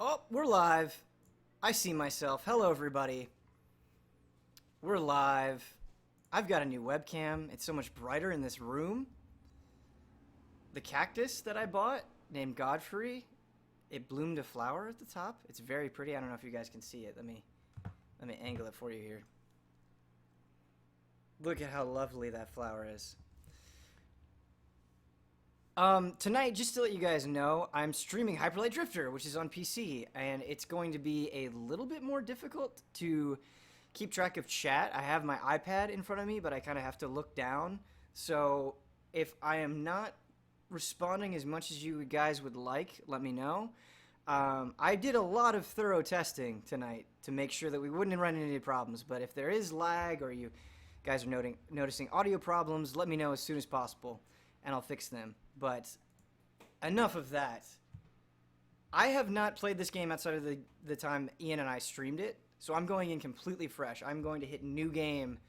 Oh, we're live. I see myself. Hello, everybody. We're live. I've got a new webcam. It's so much brighter in this room. The cactus that I bought, named Godfrey, it bloomed a flower at the top. It's very pretty. I don't know if you guys can see it. Let me angle it for you here. Look at how lovely that flower is. Tonight, just to let you guys know, I'm streaming Hyper Light Drifter, which is on PC, and it's going to be a little bit more difficult to keep track of chat. I have my iPad in front of me, but I kind of have to look down. So if I am not responding as much as you guys would like, let me know. I did a lot of thorough testing tonight to make sure that we wouldn't run into any problems, but if there is lag or you guys are noticing audio problems, let me know as soon as possible, and I'll fix them. But enough of that. I have not played this game outside of the time Ian and I streamed it, so I'm going in completely fresh. I'm going to hit new game,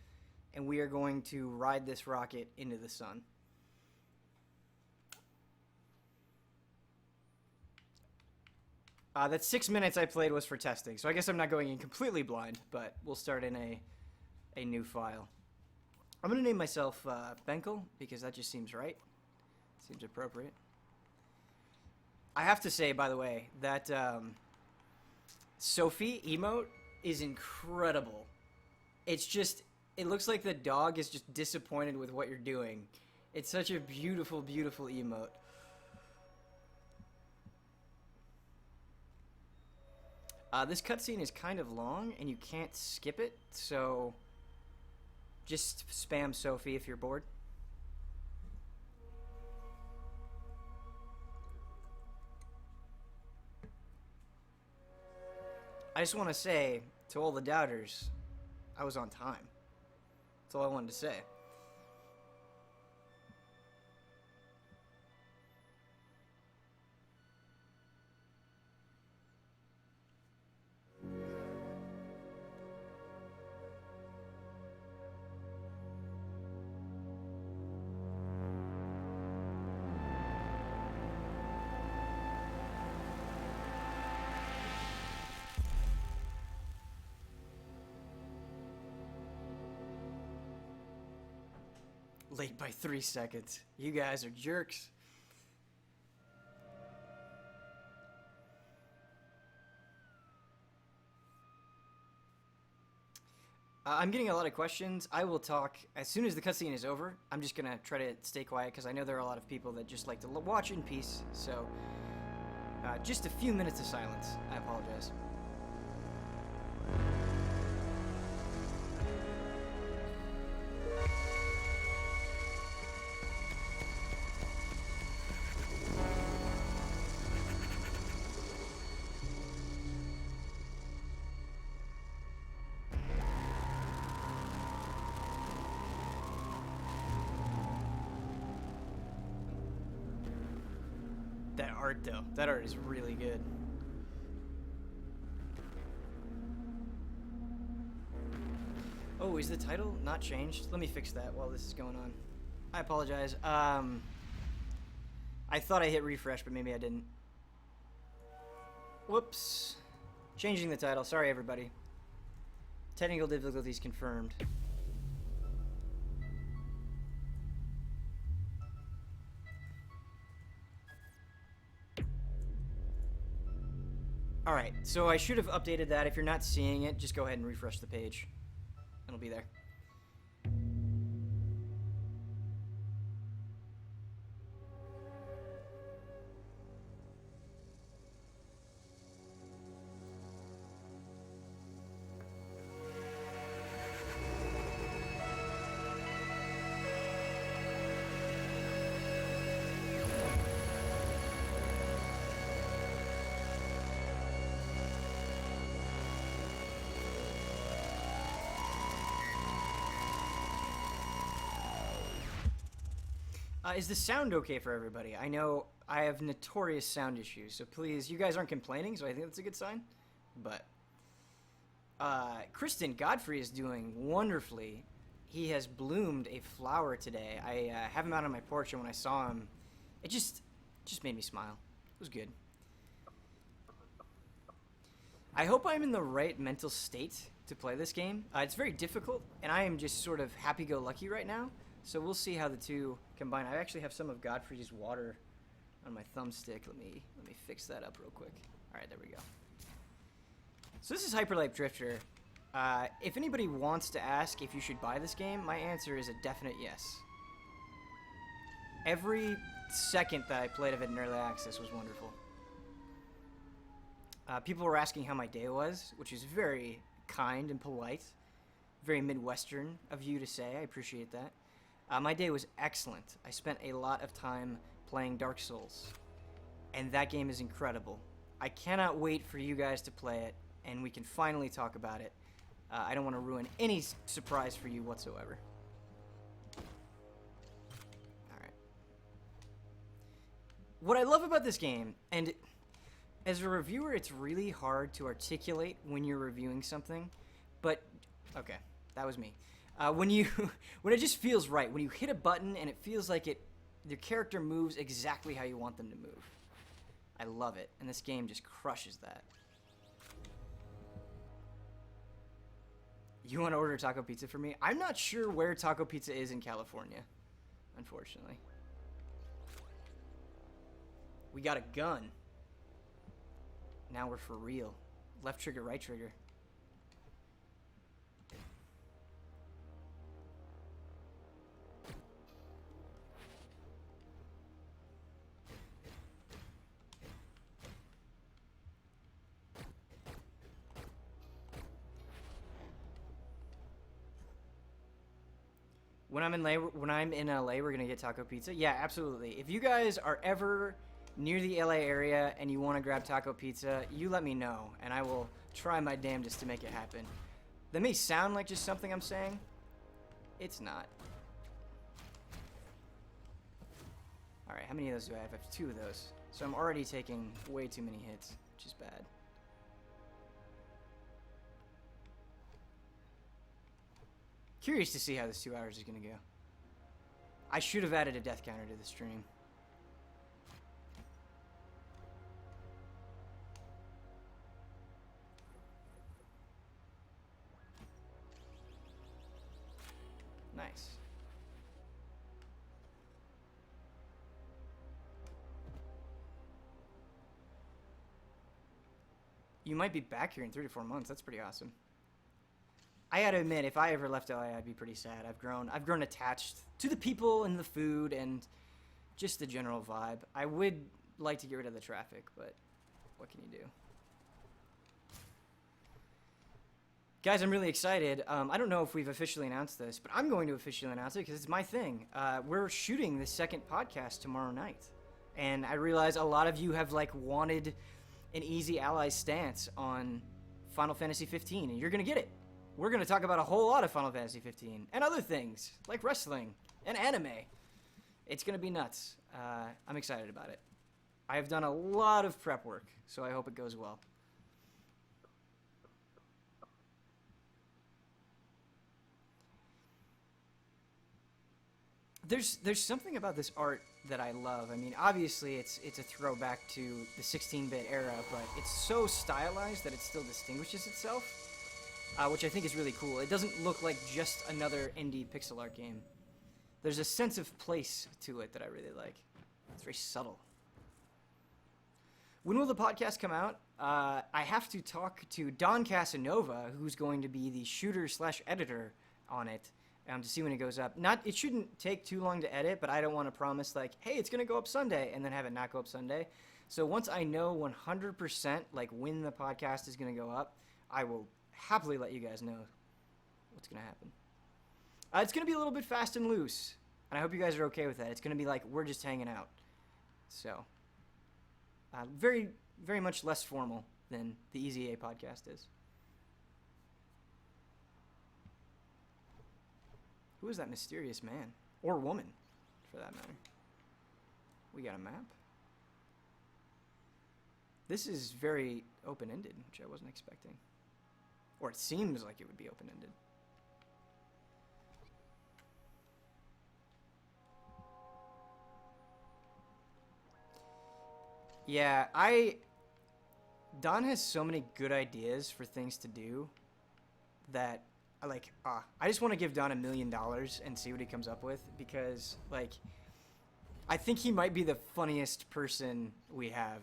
and we are going to ride this rocket into the sun. That 6 minutes I played was for testing, so I guess I'm not going in completely blind, but we'll start in a new file. I'm going to name myself Benkel, because that just seems right. Seems appropriate. I have to say, by the way, that Sophie emote is incredible. It's just, it looks like the dog is just disappointed with what you're doing. It's such a beautiful, beautiful emote. This cutscene is kind of long, and you can't skip it, so just spam Sophie if you're bored. I just want to say to all the doubters, I was on time. That's all I wanted to say. Late by 3 seconds. You guys are jerks. I'm getting a lot of questions. I will talk as soon as the cutscene is over. I'm just gonna try to stay quiet because I know there are a lot of people that just like to watch in peace. So, just a few minutes of silence. I apologize. That art, though. That art is really good. Oh, is the title not changed? Let me fix that while this is going on. I apologize. I thought I hit refresh, but maybe I didn't. Whoops. Changing the title. Sorry, everybody. Technical difficulties confirmed. Alright, so I should have updated that. If you're not seeing it, just go ahead and refresh the page. It'll be there. Is the sound okay for everybody? I know I have notorious sound issues, so please, you guys aren't complaining, so I think that's a good sign. But, Kristen Godfrey is doing wonderfully. He has bloomed a flower today. I have him out on my porch, and when I saw him, it just made me smile. It was good. I hope I'm in the right mental state to play this game. It's very difficult, and I am just sort of happy-go-lucky right now. So we'll see how the two combine. I actually have some of Godfrey's water on my thumbstick. Let me fix that up real quick. All right, there we go. So this is Hyperlight Drifter. If anybody wants to ask if you should buy this game, my answer is a definite yes. Every second that I played of it in early access was wonderful. People were asking how my day was, which is very kind and polite. Very Midwestern of you to say. I appreciate that. My day was excellent. I spent a lot of time playing Dark Souls, and that game is incredible. I cannot wait for you guys to play it, and we can finally talk about it. I don't want to ruin any surprise for you whatsoever. Alright. What I love about this game, and as a reviewer, it's really hard to articulate when you're reviewing something, but, okay, that was me. When it just feels right, when you hit a button and it feels like your character moves exactly how you want them to move. I love it, and this game just crushes that. You want to order taco pizza for me? I'm not sure where taco pizza is in California, unfortunately. We got a gun. Now we're for real. Left trigger, right trigger. When I'm in LA, we're gonna get taco pizza. Yeah, absolutely. If you guys are ever near the LA area and you want to grab taco pizza, you let me know, and I will try my damnedest to make it happen. That may sound like just something I'm saying. It's not. Alright, how many of those do I have? I have 2 of those. So I'm already taking way too many hits, which is bad. Curious to see how this 2 hours is going to go. I should have added a death counter to the stream. Nice. You might be back here in 3 to 4 months. That's pretty awesome. I gotta admit, if I ever left LA, I'd be pretty sad. I've grown attached to the people and the food and just the general vibe. I would like to get rid of the traffic, but what can you do? Guys, I'm really excited. I don't know if we've officially announced this, but I'm going to officially announce it because it's my thing. We're shooting the second podcast tomorrow night. And I realize a lot of you have wanted an Easy Allies stance on Final Fantasy 15, and you're going to get it. We're going to talk about a whole lot of Final Fantasy 15 and other things like wrestling and anime. It's going to be nuts. I'm excited about it. I have done a lot of prep work, so I hope it goes well. There's something about this art that I love. I mean, obviously it's a throwback to the 16-bit era, but it's so stylized that it still distinguishes itself, which I think is really cool. It doesn't look like just another indie pixel art game. There's a sense of place to it that I really like. It's very subtle. When will the podcast come out? I have to talk to Don Casanova, who's going to be the shooter/editor on it, to see when it goes up. It shouldn't take too long to edit, but I don't want to promise hey, it's going to go up Sunday, and then have it not go up Sunday. So once I know 100% when the podcast is going to go up, I will happily let you guys know what's going to happen. It's going to be a little bit fast and loose, and I hope you guys are okay with that. It's going to be we're just hanging out. So, very, very much less formal than the EZA podcast is. Who is that mysterious man? Or woman, for that matter. We got a map. This is very open-ended, which I wasn't expecting. Or it seems like it would be open-ended. Yeah, Don has so many good ideas for things to do that I just want to give Don $1 million and see what he comes up with, because like I think he might be the funniest person we have.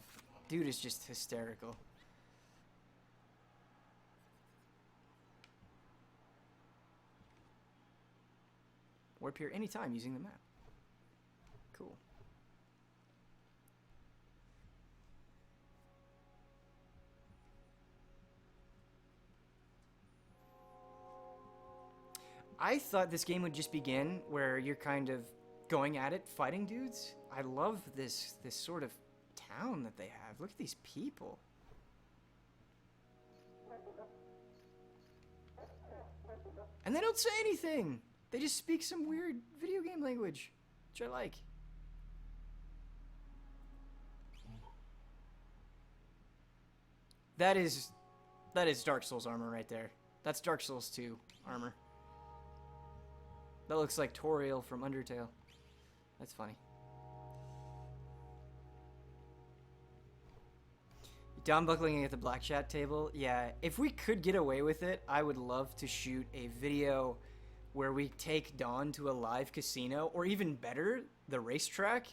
Dude is just hysterical. Warp here anytime using the map. Cool. I thought this game would just begin where you're kind of going at it, fighting dudes. I love this sort of town that they have. Look at these people. And they don't say anything. They just speak some weird video game language, which I like. That is Dark Souls armor right there. That's Dark Souls 2 armor. That looks like Toriel from Undertale. That's funny. Down buckling at the black chat table. Yeah, if we could get away with it, I would love to shoot a video where we take Don to a live casino, or even better, the racetrack,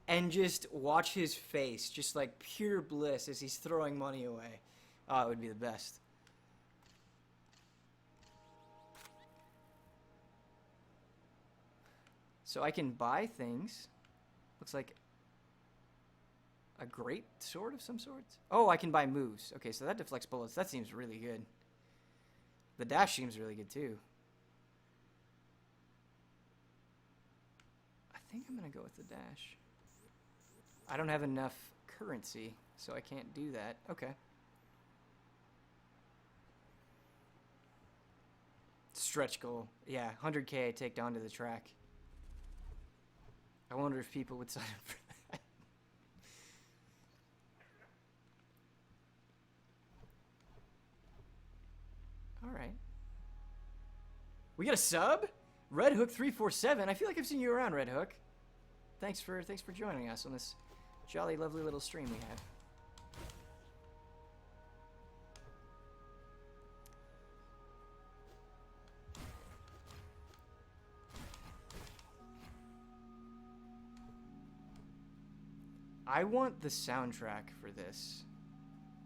and just watch his face, just like pure bliss as he's throwing money away. Oh, it would be the best. So I can buy things. Looks like a great sword of some sort. Oh, I can buy moves. Okay, so that deflects bullets. That seems really good. The dash seems really good too. I think I'm gonna go with the dash. I don't have enough currency, so I can't do that. Okay. Stretch goal. Yeah, 100K I take down to the track. I wonder if people would sign up for that. All right. We got a sub? Red Hook 347. I feel like I've seen you around, Red Hook. Thanks for joining us on this jolly, lovely little stream we have. I want the soundtrack for this.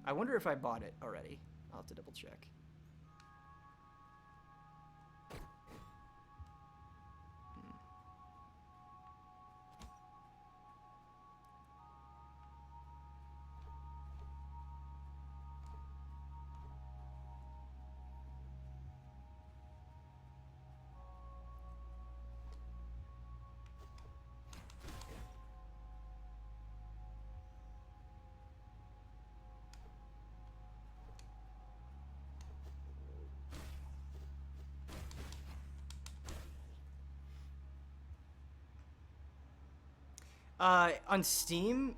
I wonder if I bought it already. I'll have to double check. On Steam,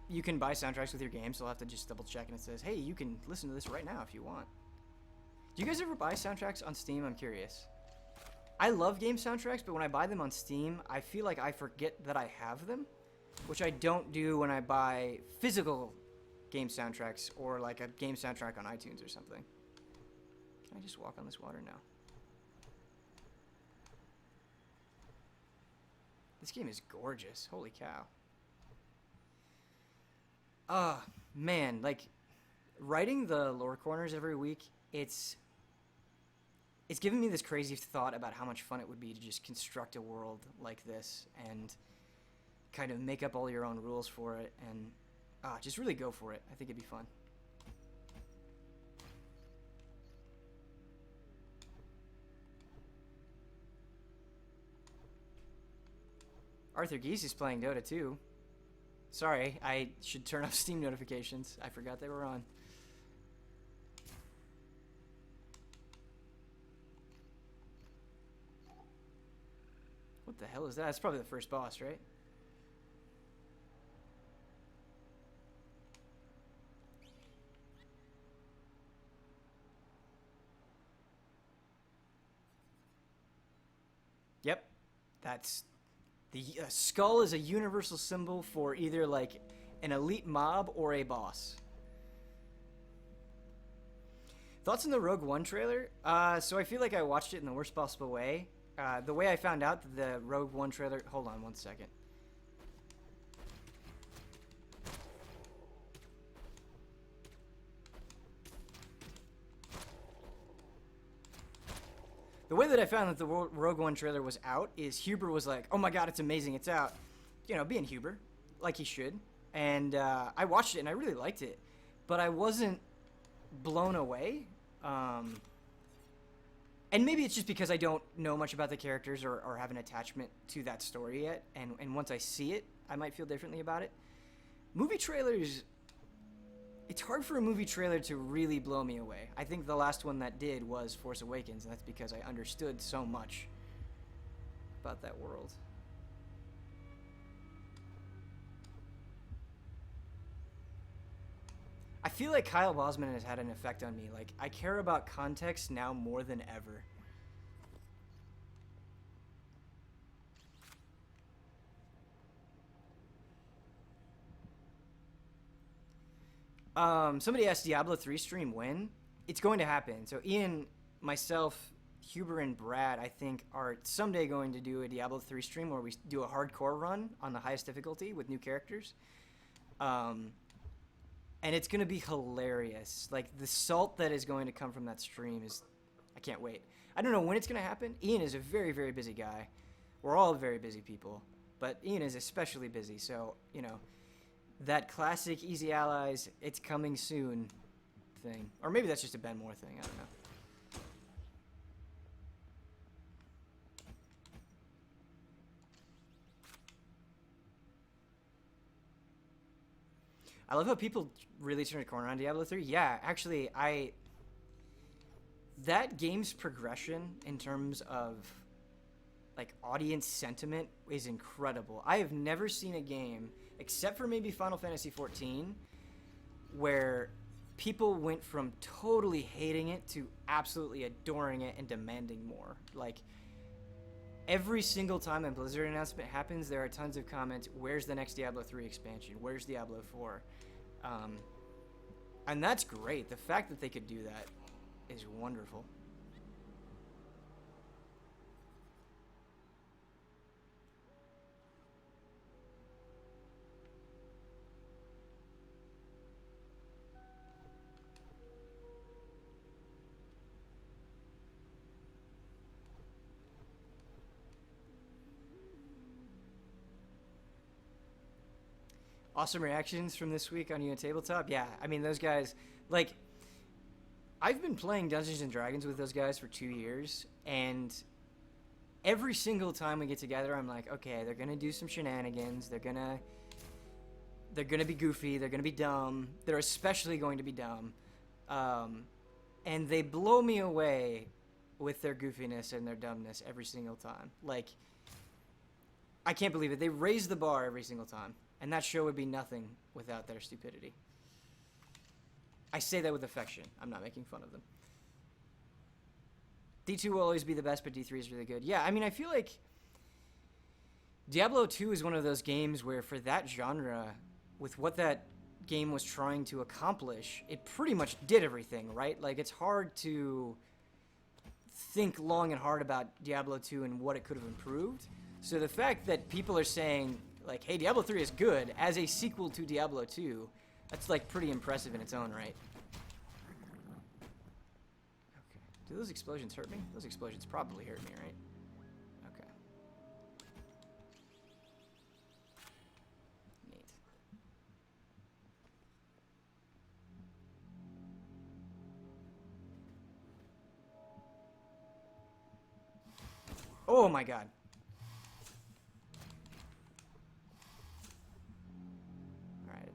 you can buy soundtracks with your game, so I'll have to just double check, and it says, hey, you can listen to this right now if you want. Do you guys ever buy soundtracks on Steam? I'm curious. I love game soundtracks, but when I buy them on Steam, I feel like I forget that I have them, which I don't do when I buy physical game soundtracks or like a game soundtrack on iTunes or something. Can I just walk on this water now? This game is gorgeous. Holy cow. Man, like, writing the lore corners every week, it's giving me this crazy thought about how much fun it would be to just construct a world like this and kind of make up all your own rules for it and just really go for it. I think it'd be fun. Arthur Geese is playing Dota too. Sorry, I should turn off Steam notifications. I forgot they were on. What the hell is that? It's probably the first boss, right? Yep, that's... The skull is a universal symbol for either like an elite mob or a boss. Thoughts on the Rogue One trailer? So I feel like I watched it in the worst possible way. The way I found out that the Rogue One trailer... Hold on one second. The way that I found that the Rogue One trailer was out is Huber was like, oh my god, it's amazing, it's out. You know, being Huber, like he should. And I watched it and I really liked it. But I wasn't blown away. And maybe it's just because I don't know much about the characters or have an attachment to that story yet. And once I see it, I might feel differently about it. Movie trailers... It's hard for a movie trailer to really blow me away. I think the last one that did was Force Awakens, and that's because I understood so much about that world. I feel like Kyle Bosman has had an effect on me. Like, I care about context now more than ever. Somebody asked Diablo 3 stream when? It's going to happen. So Ian, myself, Huber, and Brad, I think, are someday going to do a Diablo 3 stream where we do a hardcore run on the highest difficulty with new characters. And it's going to be hilarious. Like, the salt that is going to come from that stream is... I can't wait. I don't know when it's going to happen. Ian is a very, very busy guy. We're all very busy people. But Ian is especially busy, so, you know... That classic Easy Allies, it's coming soon thing. Or maybe that's just a Ben Moore thing, I don't know. I love how people really turn a corner on Diablo 3. Yeah, actually, that game's progression in terms of, like, audience sentiment is incredible. I have never seen a game... except for maybe Final Fantasy XIV, where people went from totally hating it to absolutely adoring it and demanding more. Like, every single time a Blizzard announcement happens, there are tons of comments, where's the next Diablo 3 expansion? Where's Diablo 4? And that's great. The fact that they could do that is wonderful. Awesome reactions from this week on Unit Tabletop. Yeah, I mean, those guys, like, I've been playing Dungeons & Dragons with those guys for 2 years, and every single time we get together, I'm like, okay, they're going to do some shenanigans, they're going to be goofy, they're going to be dumb, they're especially going to be dumb, and they blow me away with their goofiness and their dumbness every single time. Like, I can't believe it. They raise the bar every single time. And that show would be nothing without their stupidity. I say that with affection. I'm not making fun of them. D2 will always be the best, but D3 is really good. Yeah, I mean, I feel like Diablo 2 is one of those games where for that genre, with what that game was trying to accomplish, it pretty much did everything, right? Like, it's hard to think long and hard about Diablo 2 and what it could have improved. So the fact that people are saying... like, hey, Diablo 3 is good as a sequel to Diablo 2. That's, like, pretty impressive in its own right. Okay. Do those explosions hurt me? Those explosions probably hurt me, right? Okay. Neat. Oh, my God.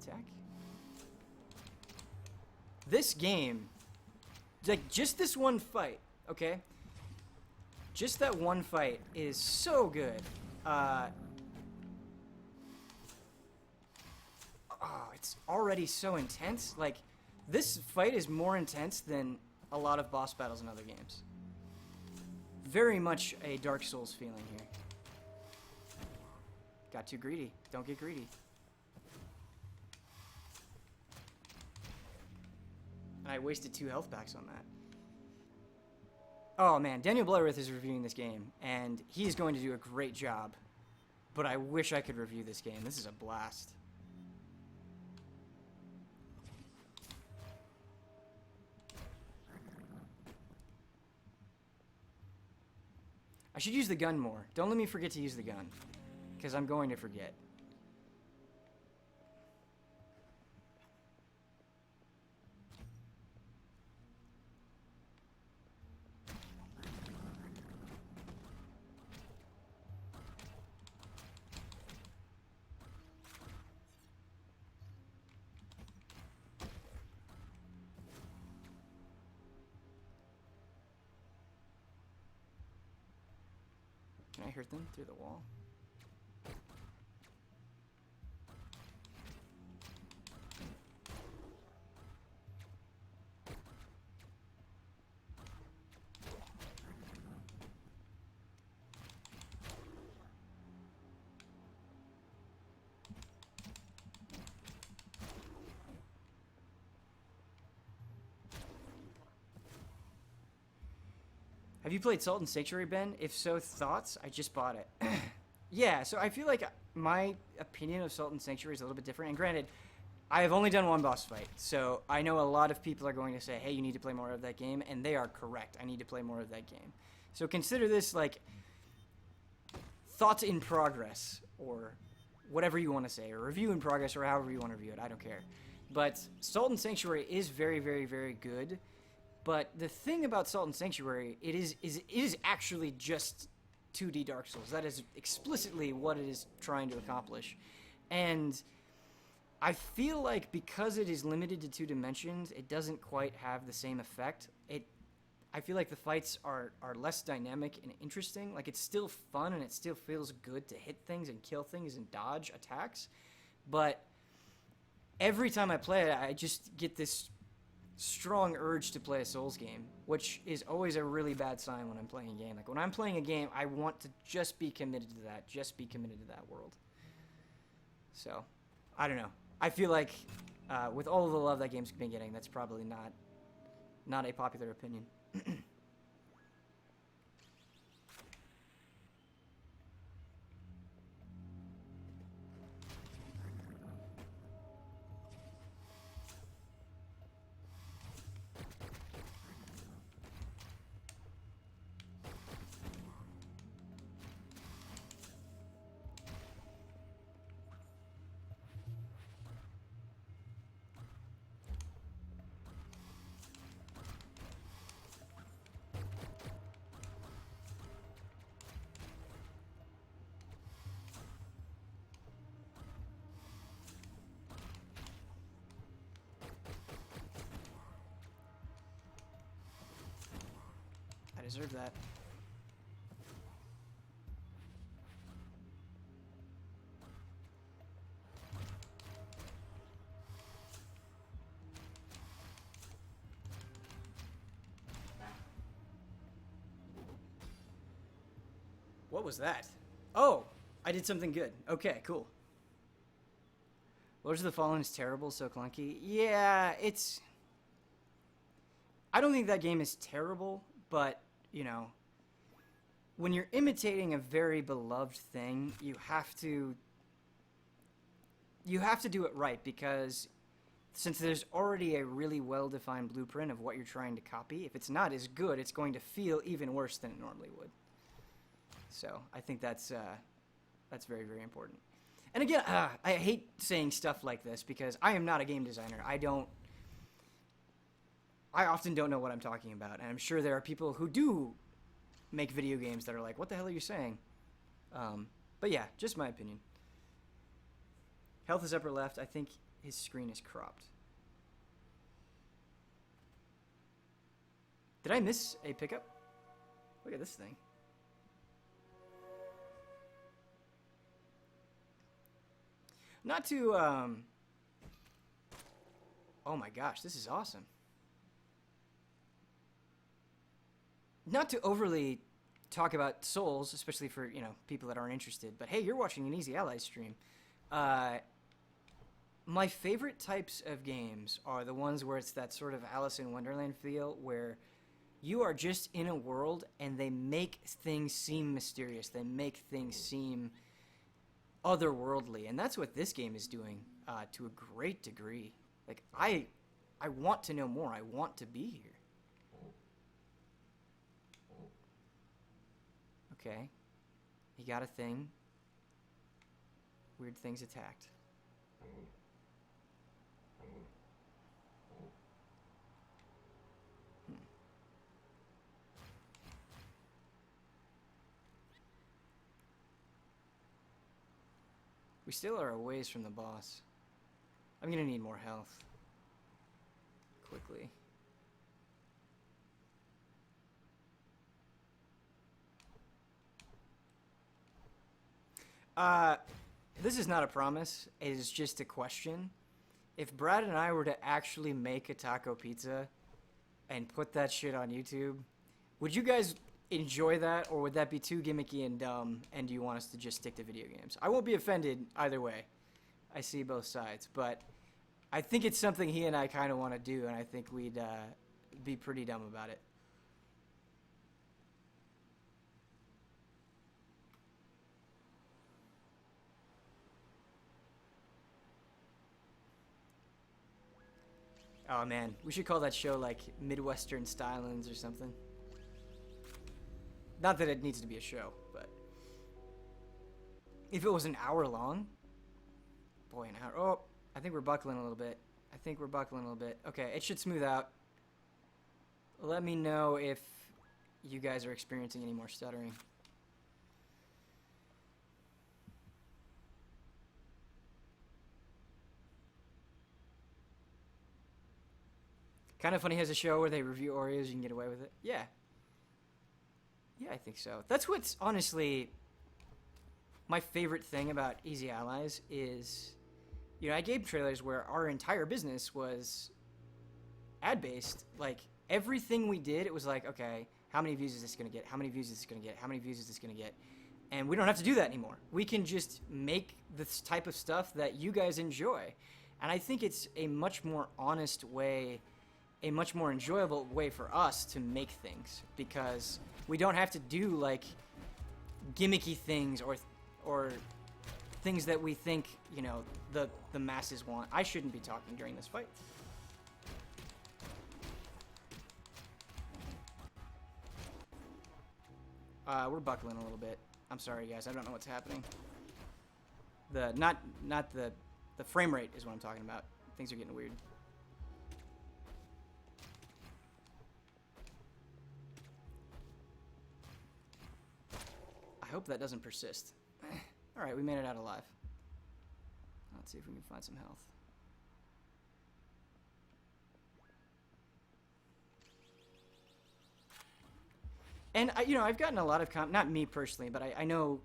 Attack. This game, like, just this one fight, okay? Just that one fight is so good. Oh, it's already so intense. Like, this fight is more intense than a lot of boss battles in other games. Very much a Dark Souls feeling here. Got too greedy. Don't get greedy. And I wasted 2 health packs on that. Oh man, Daniel Butterworth is reviewing this game, and he is going to do a great job. But I wish I could review this game. This is a blast. I should use the gun more. Don't let me forget to use the gun, because I'm going to forget. Can I hurt them through the wall? Have you played Salt and Sanctuary, Ben? If so, thoughts? I just bought it. Yeah, so I feel like my opinion of Salt and Sanctuary is a little bit different. And granted, I have only done one boss fight, so I know a lot of people are going to say, hey, you need to play more of that game, and they are correct. I need to play more of that game. So consider this like thoughts in progress, or whatever you want to say, or review in progress, or however you want to review it. I don't care. But Salt and Sanctuary is very, very, very good. But the thing about Salt and Sanctuary, it is actually just 2D Dark Souls. That is explicitly what it is trying to accomplish. And I feel like because it is limited to 2 dimensions, it doesn't quite have the same effect. I feel like the fights are less dynamic and interesting. Like, it's still fun and it still feels good to hit things and kill things and dodge attacks. But every time I play it, I just get this strong urge to play a Souls game, which is always a really bad sign when I'm playing a game. Like, when I'm playing a game, I want to just be committed to that, just be committed to that world. So, I don't know. I feel like with all of the love that game's been getting, that's probably not a popular opinion. I deserve that. What was that? Oh, I did something good. Okay, cool. Lords of the Fallen is terrible, so clunky. Yeah, it's... I don't think that game is terrible, but, you know, when you're imitating a very beloved thing, you have to do it right, because since there's already a really well-defined blueprint of what you're trying to copy, if it's not as good, it's going to feel even worse than it normally would. So I think that's very, very important. And again, I hate saying stuff like this because I am not a game designer. I often don't know what I'm talking about, and I'm sure there are people who do make video games that are like, what the hell are you saying? But yeah, just my opinion. Health is upper left. I think his screen is cropped. Did I miss a pickup? Look at this thing. Not to, oh my gosh, this is awesome. Not to overly talk about Souls, especially for, you know, people that aren't interested, but hey, you're watching an Easy Allies stream. My favorite types of games are the ones where it's that sort of Alice in Wonderland feel, where You are just in a world, and they make things seem mysterious. They make things seem otherworldly, and that's what this game is doing to a great degree. Like, I want to know more. I want to be here. Okay. He got a thing. Weird things attacked. We still are a ways from the boss. I'm gonna need more health. Quickly. This is not a promise. It is just a question. If Brad and I were to actually make a taco pizza and put that shit on YouTube, would you guys enjoy that, or would that be too gimmicky and dumb, and do you want us to just stick to video games? I won't be offended either way. I see both sides, but I think it's something he and I kind of want to do, and I think we'd be pretty dumb about it. Oh man, we should call that show like Midwestern Stylings or something. Not that it needs to be a show, but if it was an hour long, boy, an hour. Oh, I think we're buckling a little bit. Okay, it should smooth out. Let me know if you guys are experiencing any more stuttering. Kind of Funny has a show where they review Oreos. You can get away with it. Yeah. Yeah, I think so. That's what's honestly my favorite thing about Easy Allies is, you know, I gave trailers where our entire business was ad-based. Like, everything we did, it was like, okay, how many views is this going to get? How many views is this going to get? How many views is this going to get? And we don't have to do that anymore. We can just make this type of stuff that you guys enjoy. And I think it's a much more honest way, a much more enjoyable way for us to make things, because we don't have to do like gimmicky things or things that we think, you know, the masses want. I shouldn't be talking during this fight. We're buckling a little bit. I'm sorry, guys. I don't know what's happening. Not the frame rate is what I'm talking about. Things are getting weird. I hope that doesn't persist. Alright, we made it out alive. Let's see if we can find some health. And, you know, I've gotten a lot of not me personally, but I know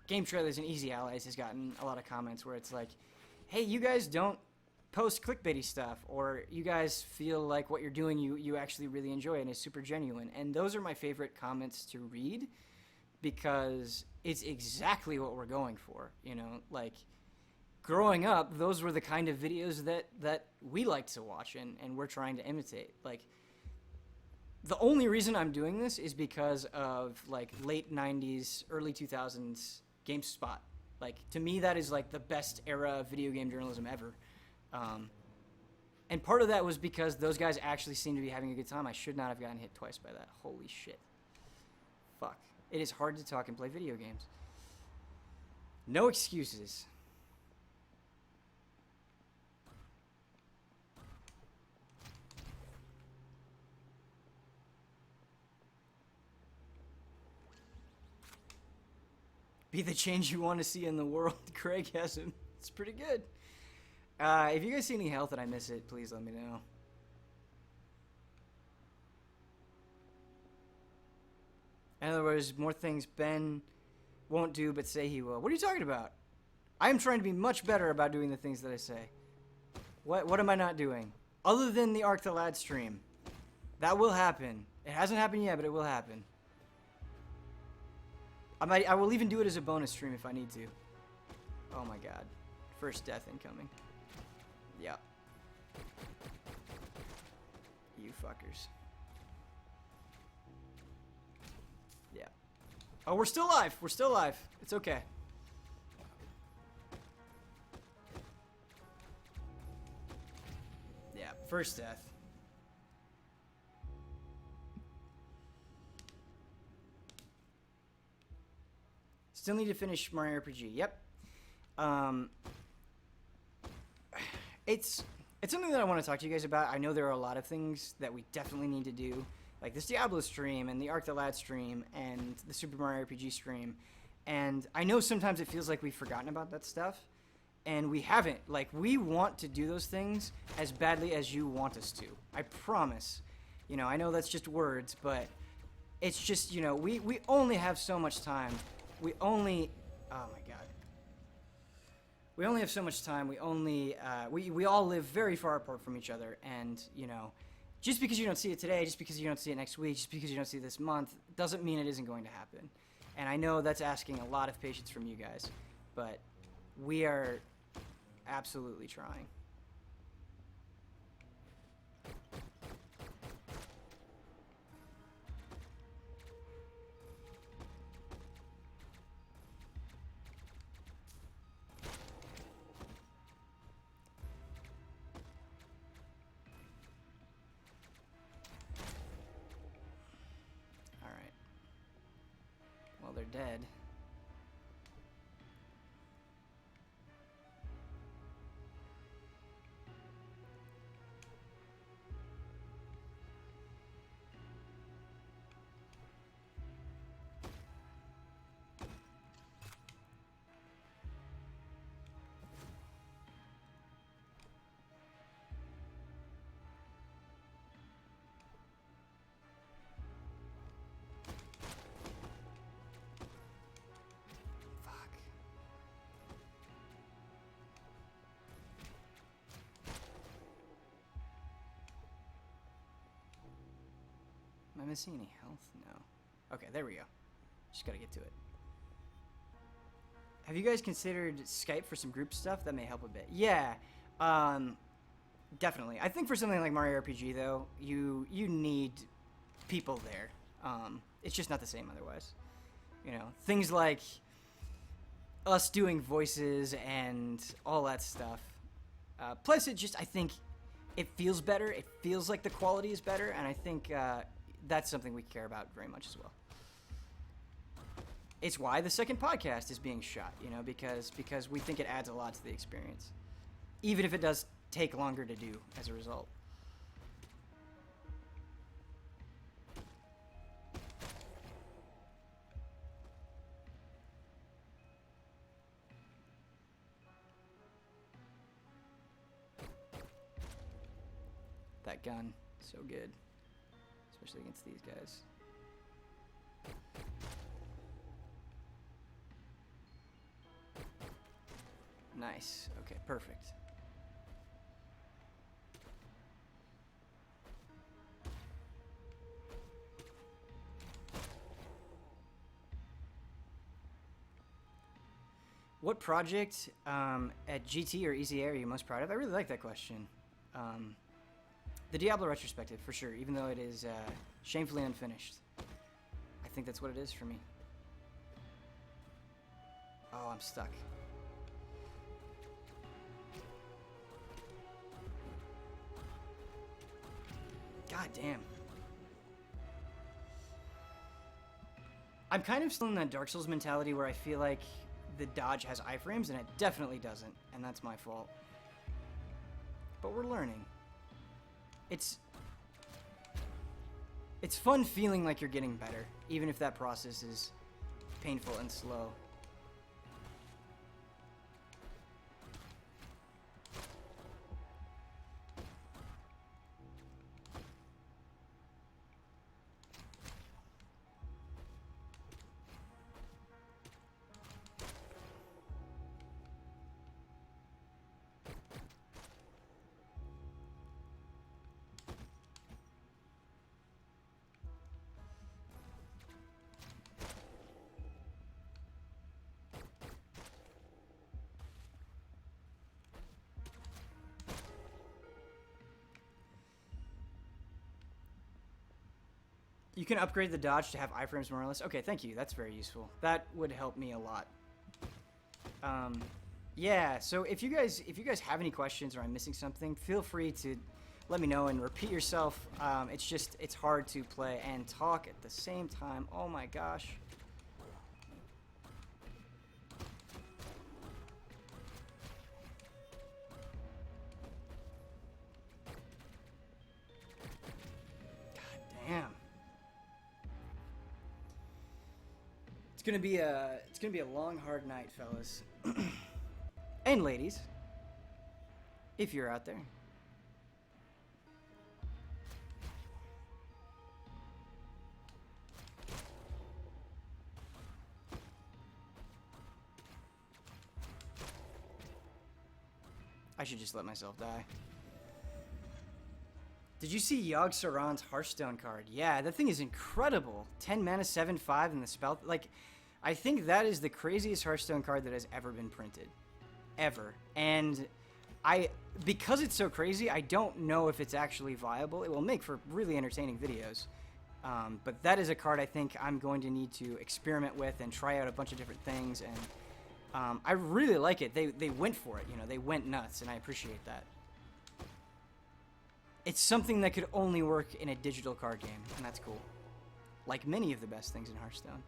Game Trailers and Easy Allies has gotten a lot of comments where it's like, hey, you guys don't post clickbaity stuff, or you guys feel like what you're doing you actually really enjoy and is super genuine. And those are my favorite comments to read, because it's exactly what we're going for, you know? Like, growing up, those were the kind of videos that we liked to watch and we're trying to imitate. Like, the only reason I'm doing this is because of, like, late 90s, early 2000s GameSpot. Like, to me, that is, like, the best era of video game journalism ever. And part of that was because those guys actually seemed to be having a good time. I should not have gotten hit twice by that. Holy shit. Fuck. It is hard to talk and play video games. No excuses. Be the change you want to see in the world. Craig has him. It's pretty good. If you guys see any health and I miss it, please let me know. In other words, more things Ben won't do but say he will. What are you talking about? I am trying to be much better about doing the things that I say. What am I not doing? Other than the Arc the Lad stream. That will happen. It hasn't happened yet, but it will happen. I will even do it as a bonus stream if I need to. Oh my god. First death incoming. Yeah. You fuckers. Oh, we're still alive. We're still alive. It's okay. Yeah, first death. Still need to finish Mario RPG. Yep. It's something that I want to talk to you guys about. I know there are a lot of things that we definitely need to do, like this Diablo stream and the Arc the Lad stream and the Super Mario RPG stream. And I know sometimes it feels like we've forgotten about that stuff, and we haven't. Like, we want to do those things as badly as you want us to. I promise. You know, I know that's just words, but it's just, you know, we only have so much time. We only... Oh, my God. We only have so much time. We only... we all live very far apart from each other, and, you know, just because you don't see it today, just because you don't see it next week, just because you don't see it this month, doesn't mean it isn't going to happen. And I know that's asking a lot of patience from you guys, but we are absolutely trying. Well, they're dead. Am I missing any health? No. Okay, there we go. Just gotta get to it. Have you guys considered Skype for some group stuff? That may help a bit. Yeah, definitely. I think for something like Mario RPG, though, you need people there. It's just not the same otherwise. You know, things like us doing voices and all that stuff. Plus, it just, I think, it feels better. It feels like the quality is better, and I think that's something we care about very much as well. It's why the second podcast is being shot, you know, because we think it adds a lot to the experience, even if it does take longer to do as a result. That gun, so good, especially against these guys. Nice. Okay, perfect. What project at GT or EZA are you most proud of? I really like that question. The Diablo retrospective, for sure, even though it is shamefully unfinished. I think that's what it is for me. Oh, I'm stuck. God damn. I'm kind of still in that Dark Souls mentality where I feel like the dodge has iframes, and it definitely doesn't, and that's my fault. But we're learning. It's fun feeling like you're getting better, even if that process is painful and slow. You can upgrade the dodge to have iframes more or less. Okay, thank you. That's very useful. That would help me a lot. Yeah, so if you guys have any questions or I'm missing something, feel free to let me know and repeat yourself. It's hard to play and talk at the same time. Oh my gosh. God damn. It's gonna be a long, hard night, fellas. And ladies, if you're out there. I should just let myself die. Did you see Yogg Saron's Hearthstone card? Yeah, that thing is incredible. 10 mana, 7/5, and the spell... Like, I think that is the craziest Hearthstone card that has ever been printed. Ever. And because it's so crazy, I don't know if it's actually viable. It will make for really entertaining videos. But that is a card I think I'm going to need to experiment with and try out a bunch of different things. And I really like it. They went for it, you know. They went nuts, and I appreciate that. It's something that could only work in a digital card game, and that's cool. Like many of the best things in Hearthstone.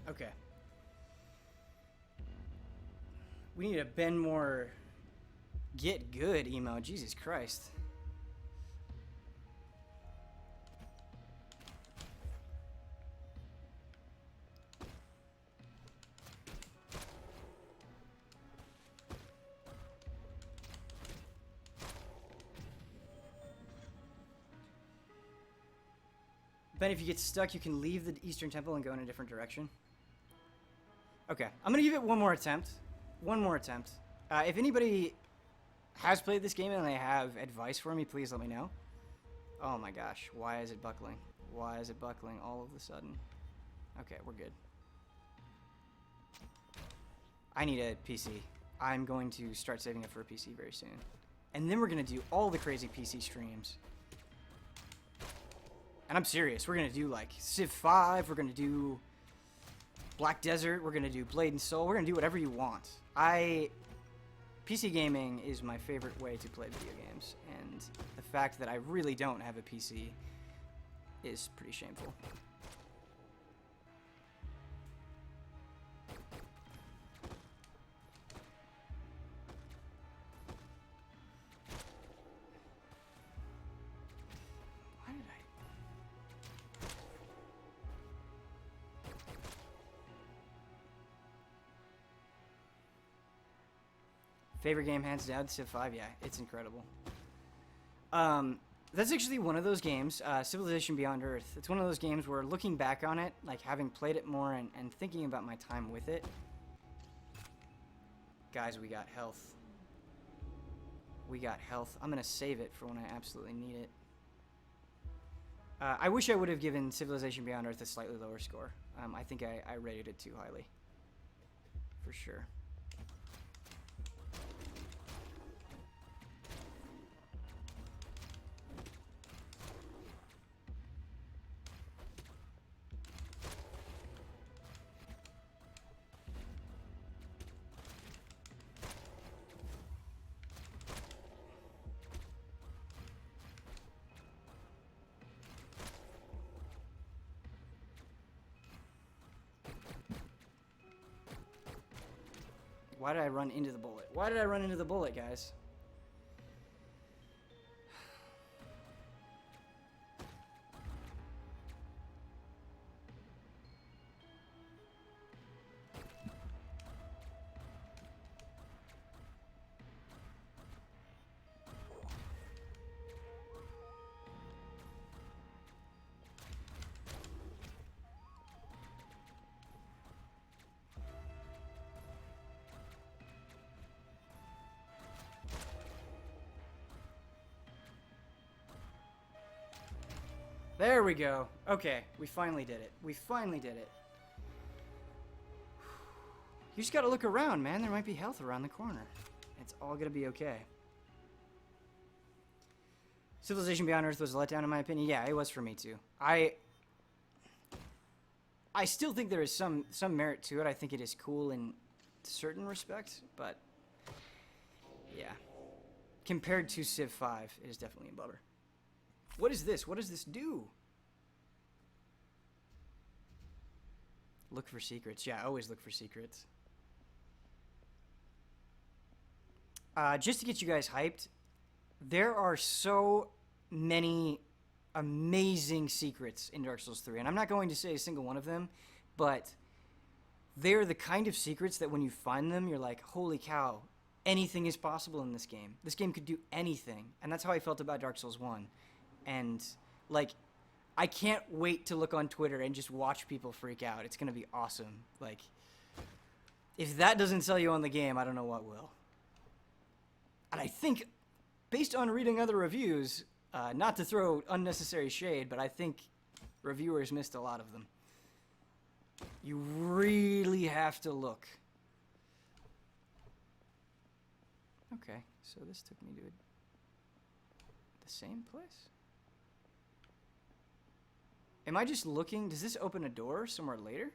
Okay. We need a Ben more get good emo. Jesus Christ. Ben, if you get stuck, you can leave the Eastern Temple and go in a different direction. Okay, I'm gonna give it one more attempt. One more attempt. If anybody has played this game and they have advice for me, please let me know. Oh my gosh, why is it buckling? Why is it buckling all of a sudden? Okay, we're good. I need a PC. I'm going to start saving up for a PC very soon. And then we're gonna do all the crazy PC streams. And I'm serious, we're gonna do like Civ 5, we're gonna do Black Desert, we're gonna do Blade and Soul, we're gonna do whatever you want. PC gaming is my favorite way to play video games, and the fact that I really don't have a PC is pretty shameful. Favorite game, hands down, Civ 5, yeah, it's incredible. That's actually one of those games, Civilization Beyond Earth. It's one of those games where looking back on it, like having played it more and thinking about my time with it. Guys, we got health. We got health. I'm gonna save it for when I absolutely need it. I wish I would have given Civilization Beyond Earth a slightly lower score. I think I rated it too highly. For sure. Why did I run into the bullet? Why did I run into the bullet, guys? There we go. Okay, we finally did it. We finally did it. You just gotta look around, man. There might be health around the corner. It's all gonna be okay. Civilization Beyond Earth was a letdown in my opinion. Yeah, it was for me too. I still think there is some merit to it. I think it is cool in certain respects, but yeah. Compared to Civ 5, it is definitely a bummer. What is this? What does this do? Look for secrets. Yeah, always look for secrets. Just to get you guys hyped, there are so many amazing secrets in Dark Souls 3, and I'm not going to say a single one of them, but they're the kind of secrets that when you find them, you're like, holy cow, anything is possible in this game. This game could do anything, and that's how I felt about Dark Souls 1. And, like, I can't wait to look on Twitter and just watch people freak out. It's going to be awesome. Like, if that doesn't sell you on the game, I don't know what will. And I think, based on reading other reviews, not to throw unnecessary shade, but I think reviewers missed a lot of them. You really have to look. Okay, so this took me to the same place? Am I just looking? Does this open a door somewhere later?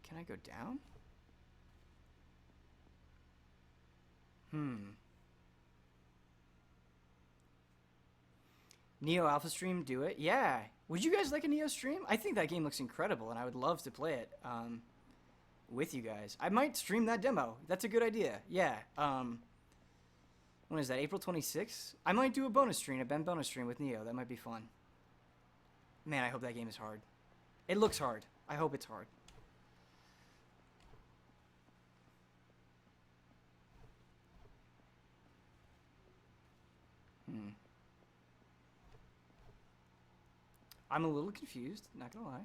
Can I go down? Neo Alpha Stream, do it? Yeah. Would you guys like a Neo stream? I think that game looks incredible, and I would love to play it with you guys. I might stream that demo. That's a good idea. Yeah. When is that? April 26th? I might do a bonus stream, a Ben bonus stream with Neo. That might be fun. Man, I hope that game is hard. It looks hard. I hope it's hard. I'm a little confused, not gonna lie.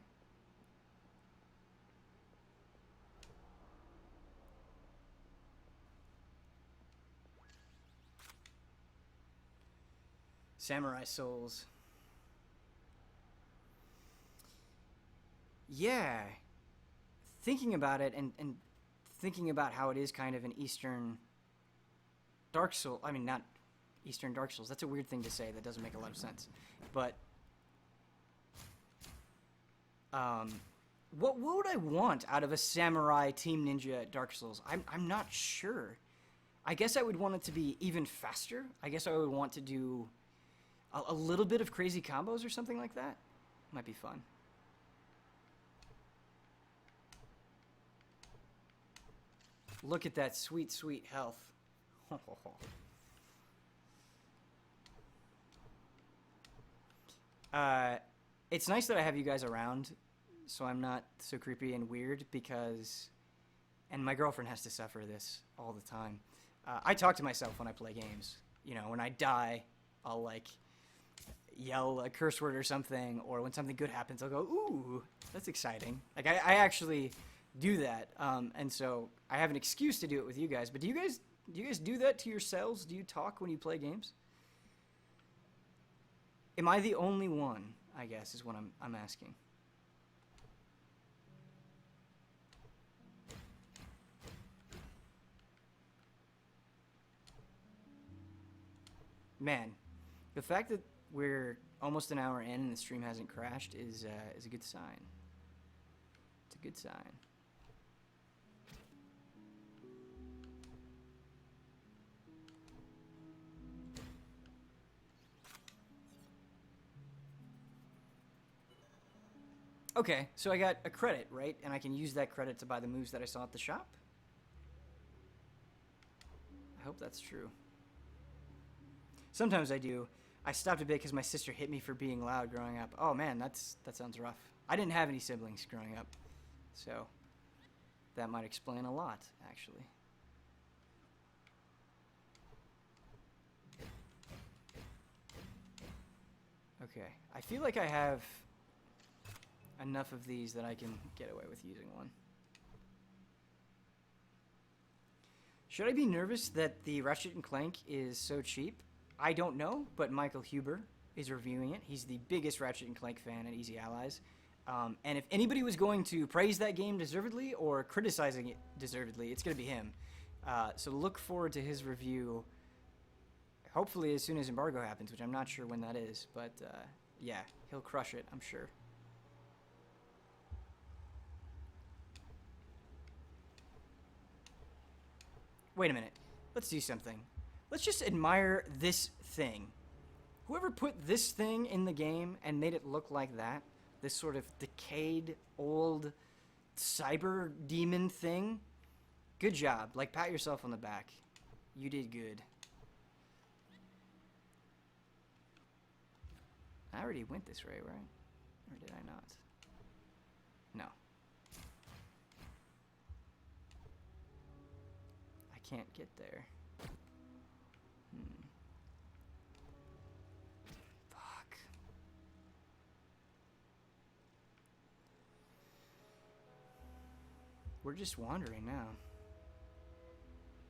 Samurai Souls. Yeah. Thinking about it and thinking about how it is kind of an Eastern Dark Souls. I mean, not Eastern Dark Souls. That's a weird thing to say. That doesn't make a lot of sense. But what would I want out of a samurai Team Ninja Dark Souls? I'm not sure. I guess I would want it to be even faster. I guess I would want to do a little bit of crazy combos or something like that. Might be fun. Look at that sweet, sweet health. It's nice that I have you guys around, so I'm not so creepy and weird, because... And my girlfriend has to suffer this all the time. I talk to myself when I play games. You know, when I die, I'll, like, yell a curse word or something, or when something good happens, I'll go, ooh, that's exciting. Like, I actually do that, and so I have an excuse to do it with you guys. But do you guys do that to yourselves? Do you talk when you play games? Am I the only one, I guess, is what I'm asking. Man, the fact that we're almost an hour in and the stream hasn't crashed is a good sign. It's a good sign. Okay, so I got a credit, right? And I can use that credit to buy the moves that I saw at the shop? I hope that's true. Sometimes I do. I stopped a bit because my sister hit me for being loud growing up. Oh man, that sounds rough. I didn't have any siblings growing up, so that might explain a lot, actually. Okay, I feel like I have enough of these that I can get away with using one. Should I be nervous that the Ratchet & Clank is so cheap? I don't know, but Michael Huber is reviewing it. He's the biggest Ratchet & Clank fan at Easy Allies. And if anybody was going to praise that game deservedly or criticizing it deservedly, it's going to be him. So look forward to his review, hopefully as soon as embargo happens, which I'm not sure when that is. But yeah, he'll crush it, I'm sure. Wait a minute. Let's do something. Let's just admire this thing. Whoever put this thing in the game and made it look like that, this sort of decayed, old, cyber demon thing, good job. Like, pat yourself on the back. You did good. I already went this way, right? Or did I not? No. I can't get there. Fuck. We're just wandering now.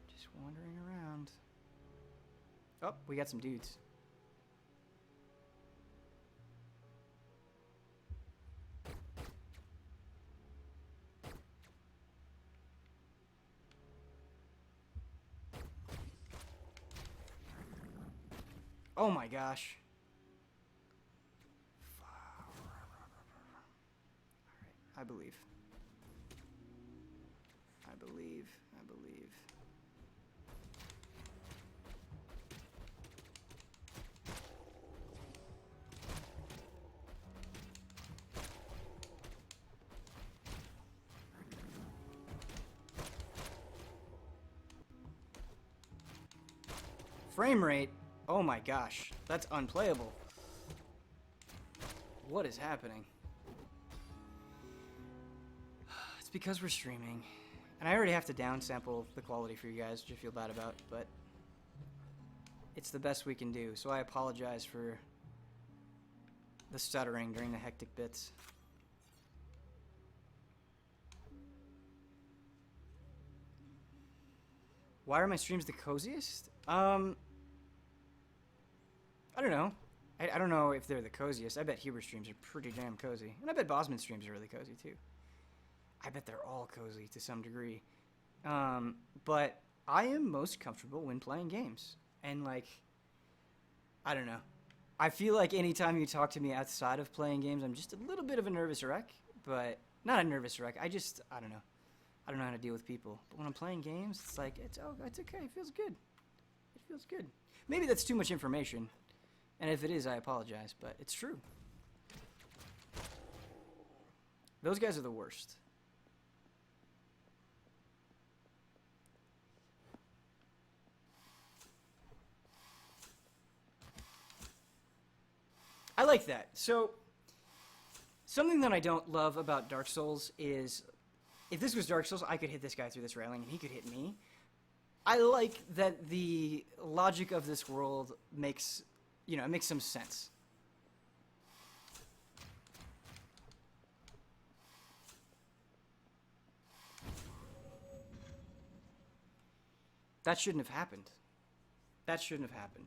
Just wandering around. Oh, we got some dudes. Oh my gosh. Alright, I believe. I believe. Frame rate. Oh my gosh, that's unplayable. What is happening? It's because we're streaming. And I already have to downsample the quality for you guys, which I feel bad about, but it's the best we can do. So I apologize for the stuttering during the hectic bits. Why are my streams the coziest? I don't know. I don't know if they're the coziest. I bet Huber streams are pretty damn cozy. And I bet Bosman streams are really cozy, too. I bet they're all cozy to some degree. But I am most comfortable when playing games. And, like, I don't know. I feel like anytime you talk to me outside of playing games, I'm just a little bit of a nervous wreck. But, not a nervous wreck. I don't know. I don't know how to deal with people. But when I'm playing games, it's like, it's okay. It feels good. It feels good. Maybe that's too much information. And if it is, I apologize, but it's true. Those guys are the worst. I like that. So, something that I don't love about Dark Souls is, if this was Dark Souls, I could hit this guy through this railing and he could hit me. I like that the logic of this world makes... You know, it makes some sense. That shouldn't have happened. That shouldn't have happened.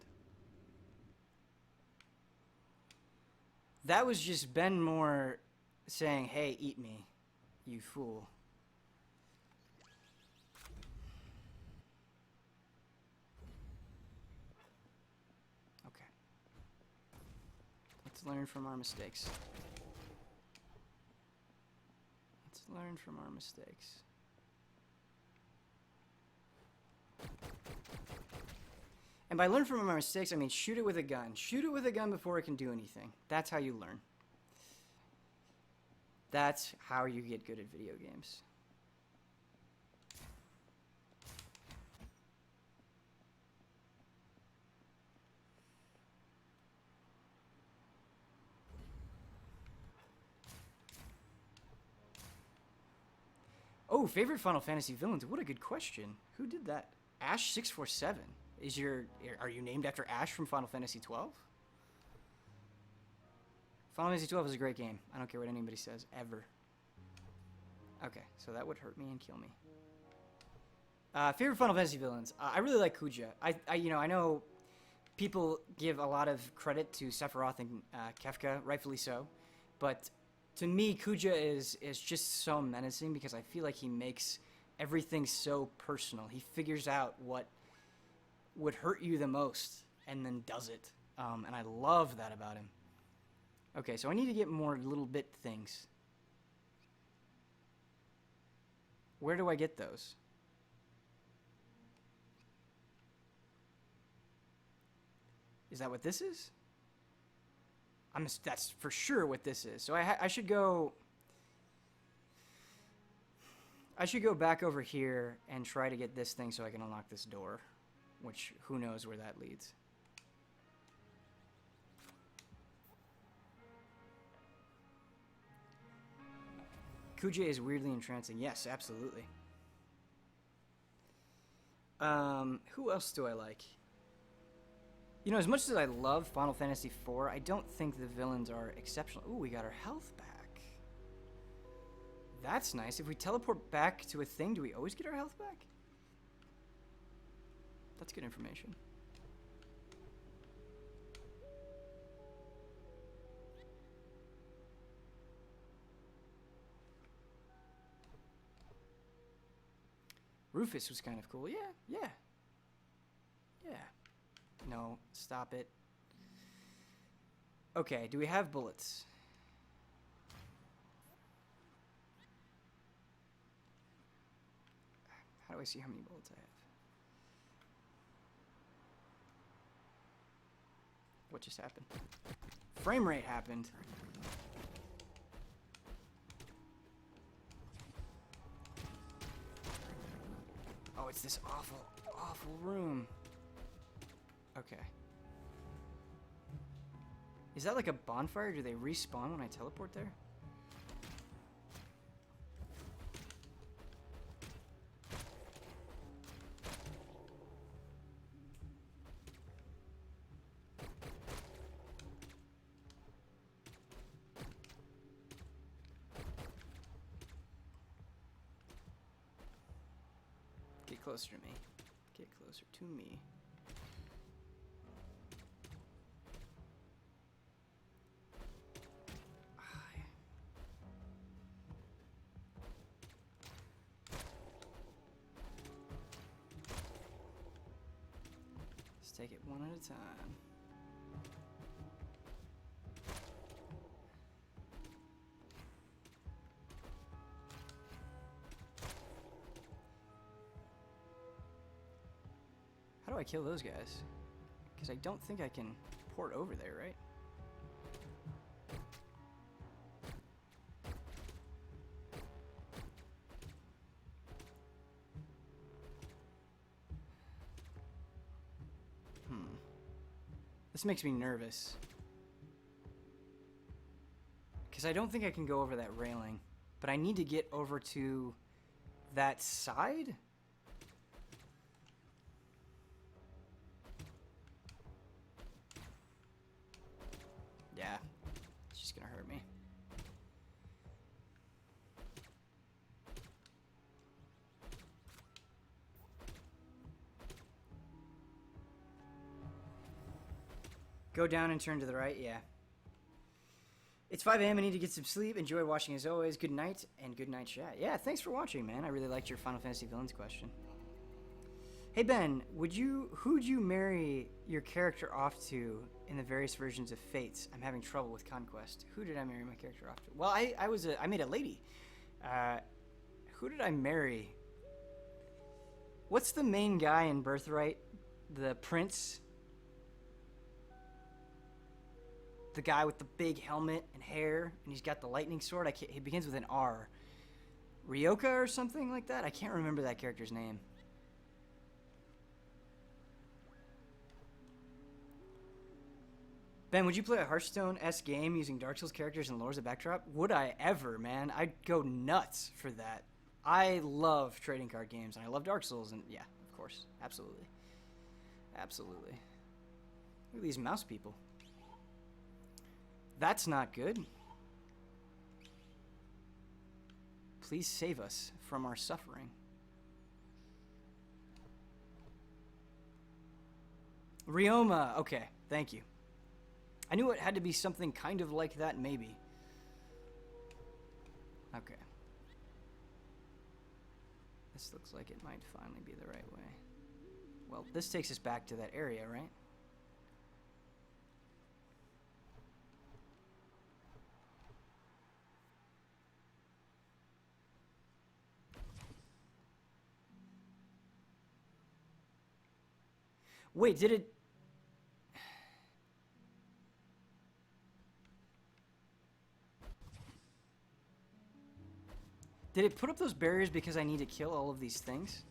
That was just Ben Moore saying, hey, eat me, you fool. Let's learn from our mistakes. Let's learn from our mistakes. And by learn from our mistakes, I mean shoot it with a gun. Shoot it with a gun before it can do anything. That's how you learn. That's how you get good at video games. Oh, favorite Final Fantasy villains? What a good question. Who did that? Ash647. Are you named after Ash from Final Fantasy 12? Final Fantasy 12 is a great game. I don't care what anybody says, ever. Okay, so that would hurt me and kill me. Favorite Final Fantasy villains? I really like Kuja. I know people give a lot of credit to Sephiroth and Kefka, rightfully so, but to me, Kuja is just so menacing because I feel like he makes everything so personal. He figures out what would hurt you the most and then does it, and I love that about him. Okay, so I need to get more little bit things. Where do I get those? Is that what this is? That's for sure what this is. So I should go... I should go back over here and try to get this thing so I can unlock this door. Which, who knows where that leads. Kuja is weirdly entrancing. Yes, absolutely. Who else do I like? You know, as much as I love Final Fantasy IV, I don't think the villains are exceptional. Ooh, we got our health back. That's nice. If we teleport back to a thing, do we always get our health back? That's good information. Rufus was kind of cool. Yeah. No, stop it. Okay, do we have bullets? How do I see how many bullets I have? What just happened? Frame rate happened. Oh, it's this awful, awful room. Okay. Is that like a bonfire? Do they respawn when I teleport there? Get closer to me. Get closer to me. Take it one at a time. How do I kill those guys? Because I don't think I can port over there, right? This makes me nervous. Because I don't think I can go over that railing. But I need to get over to that side? Yeah. It's just gonna hurt me. Go down and turn to the right, yeah. It's 5 a.m. I need to get some sleep. Enjoy watching as always. Good night and good night chat. Yeah, thanks for watching, man. I really liked your Final Fantasy Villains question. Hey Ben, who'd you marry your character off to in the various versions of Fates? I'm having trouble with Conquest. Who did I marry my character off to? Well, I made a lady. Who did I marry? What's the main guy in Birthright? The prince? The guy with the big helmet and hair, and he's got the lightning sword. He begins with an R. Ryoka or something like that? I can't remember that character's name. Ben, would you play a Hearthstone-esque game using Dark Souls characters and lore as a backdrop? Would I ever, man? I'd go nuts for that. I love trading card games, and I love Dark Souls, and yeah, of course. Absolutely. Absolutely. Look at these mouse people. That's not good. Please save us from our suffering. Ryoma. Okay, thank you. I knew it had to be something kind of like that, maybe. Okay. This looks like it might finally be the right way. Well, this takes us back to that area, right? Wait, did it... Did it put up those barriers because I need to kill all of these things?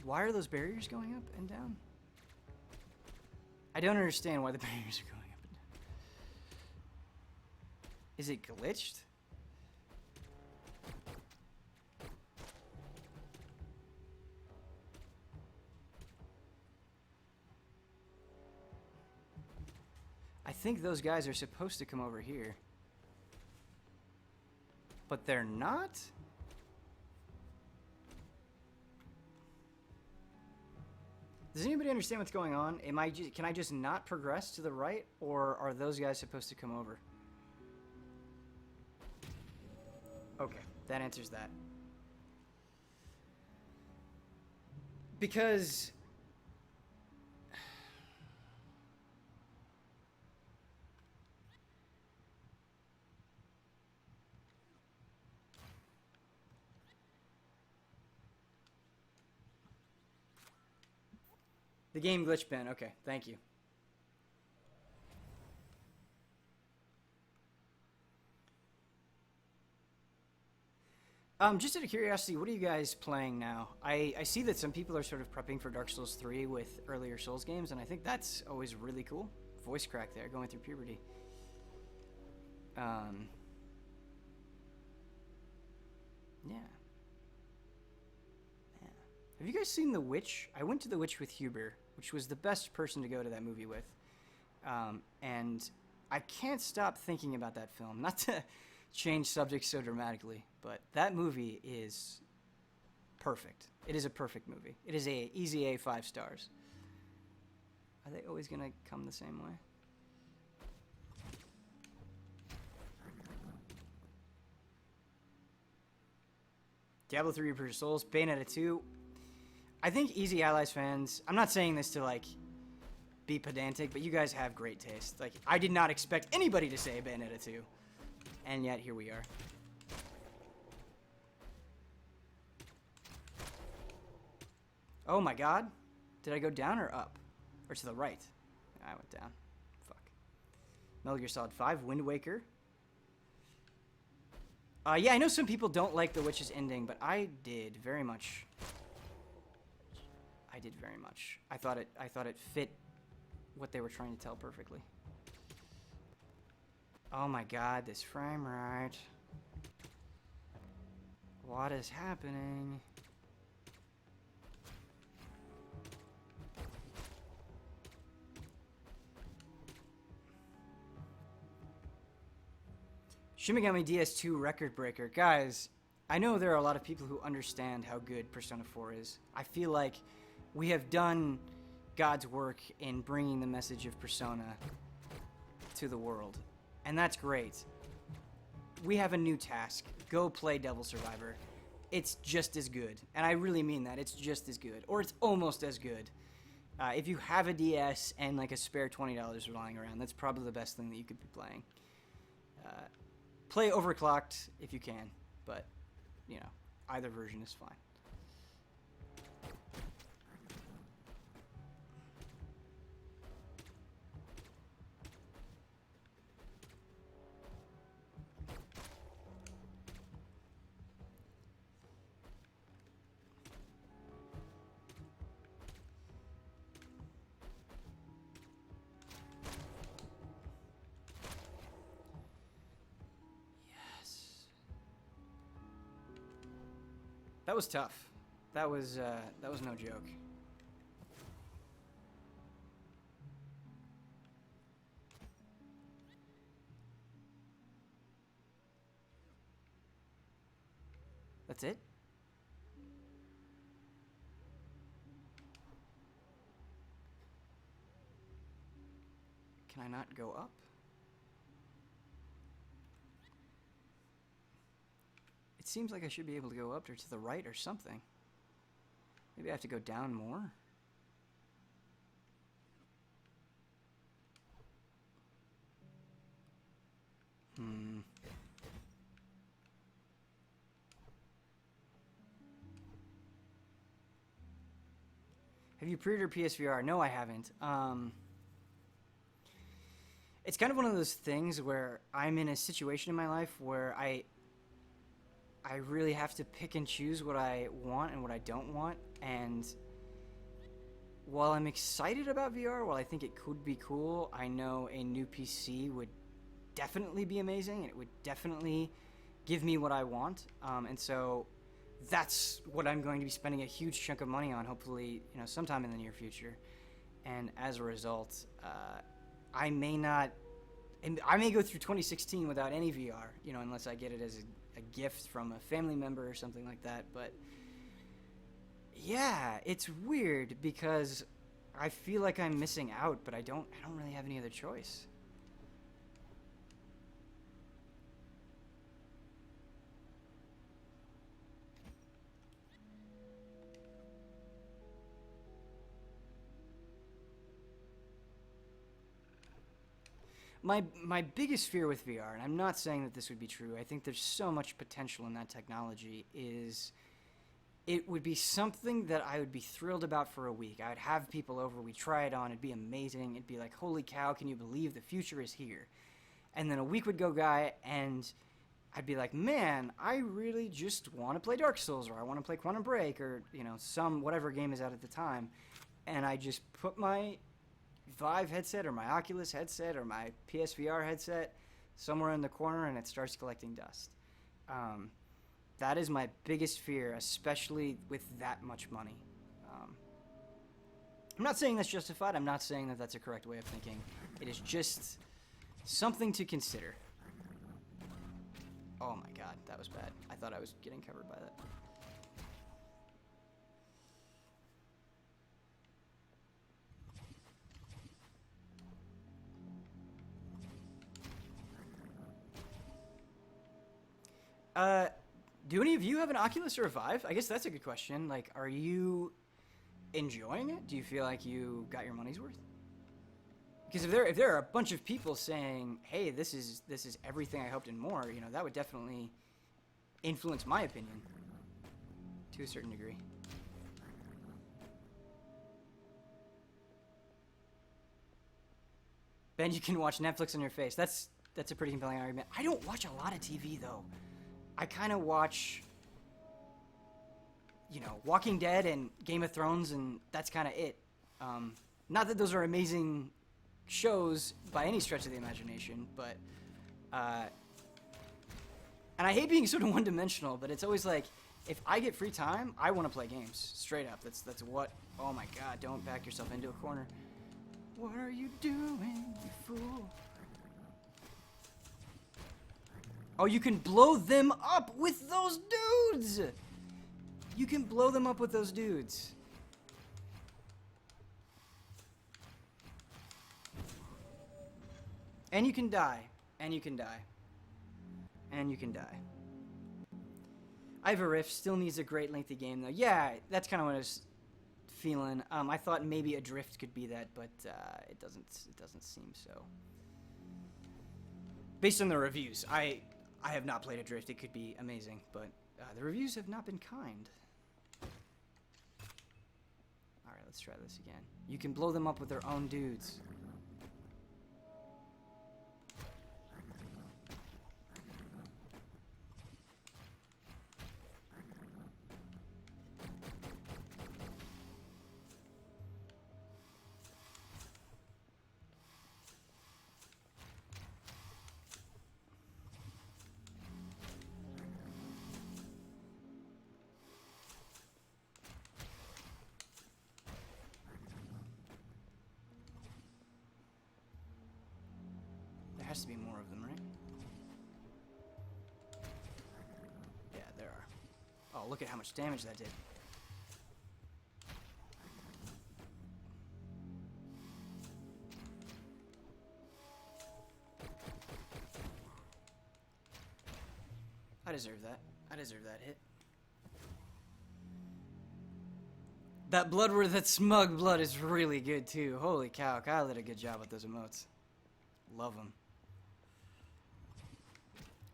Why are those barriers going up and down? I don't understand why the barriers are going up and down. Is it glitched? I think those guys are supposed to come over here. But they're not? Does anybody understand what's going on? Can I just not progress to the right, or are those guys supposed to come over? Okay, that answers that. Because... The game glitch bin. Okay, thank you. Just out of curiosity, what are you guys playing now? I see that some people are sort of prepping for Dark Souls 3 with earlier Souls games, and I think that's always really cool. Voice crack there, going through puberty. Yeah. Have you guys seen The Witch? I went to The Witch with Huber, which was the best person to go to that movie with. And I can't stop thinking about that film. Not to change subjects so dramatically, but that movie is perfect. It is a perfect movie. It is a easy A 5 stars. Are they always going to come the same way? Diablo 3 Reaper of Souls, Bayonetta 2. I think Easy Allies fans, I'm not saying this to, like, be pedantic, but you guys have great taste. Like, I did not expect anybody to say Bayonetta 2. And yet, here we are. Oh my god. Did I go down or up? Or to the right? I went down. Fuck. Metal Gear Solid 5, Wind Waker. Yeah, I know some people don't like The Witch's ending, but I did very much. I did very much. I thought it fit what they were trying to tell perfectly. Oh my god, this frame rate. What is happening? Shin Megami DS2 record breaker. Guys, I know there are a lot of people who understand how good Persona 4 is. I feel like we have done God's work in bringing the message of Persona to the world. And that's great. We have a new task. Go play Devil Survivor. It's just as good. And I really mean that. It's just as good. Or it's almost as good. If you have a DS and like a spare $20 lying around, that's probably the best thing that you could be playing. Play Overclocked if you can. But, you know, either version is fine. That was tough. That was no joke. That's it? Can I not go up? It seems like I should be able to go up or to the right or something. Maybe I have to go down more? Have you pre-ordered PSVR? No, I haven't. It's kind of one of those things where I'm in a situation in my life where I really have to pick and choose what I want and what I don't want. And while I'm excited about VR, while I think it could be cool, I know a new PC would definitely be amazing, and it would definitely give me what I want. And so that's what I'm going to be spending a huge chunk of money on, hopefully, sometime in the near future. And as a result, I may go through 2016 without any VR, unless I get it as a gift from a family member or something like that. But yeah, it's weird because I feel like I'm missing out, but I don't really have any other choice. My biggest fear with VR, and I'm not saying that this would be true, I think there's so much potential in that technology, is it would be something that I would be thrilled about for a week. I would have people over, we'd try it on, it'd be amazing, it'd be like, holy cow, can you believe the future is here? And then a week would go by, and I'd be like, man, I really just want to play Dark Souls, or I want to play Quantum Break, or, whatever game is out at the time, and I just put my Vive headset or my Oculus headset or my PSVR headset somewhere in the corner and it starts collecting dust. That is my biggest fear, especially with that much money. I'm not saying that's justified. I'm not saying that that's a correct way of thinking. It is just something to consider. Oh my god, that was bad. I thought I was getting covered by that. Do any of you have an Oculus or a Vive? I guess that's a good question. Like, are you enjoying it? Do you feel like you got your money's worth? Because if there are a bunch of people saying, "Hey, this is everything I hoped and more," that would definitely influence my opinion to a certain degree. Ben, you can watch Netflix on your face. That's a pretty compelling argument. I don't watch a lot of TV though. I kind of watch, Walking Dead and Game of Thrones, and that's kind of it. Not that those are amazing shows by any stretch of the imagination, but, and I hate being sort of one-dimensional, but it's always like, if I get free time, I want to play games, straight up. That's what, oh my god, don't back yourself into a corner. What are you doing, you fool? Oh, you can blow them up with those dudes! You can blow them up with those dudes. And you can die. And you can die. And you can die. Iva Rift still needs a great lengthy game, though. Yeah, that's kind of what I was feeling. I thought maybe Adrift could be that, but it doesn't seem so. Based on the reviews, I have not played Adrift. It could be amazing, but the reviews have not been kind. Alright, let's try this again. You can blow them up with their own dudes. has to be more of them, right? Yeah, there are. Oh, look at how much damage that did. I deserve that. I deserve that hit. That that smug blood is really good too. Holy cow, Kyle did a good job with those emotes. Love them.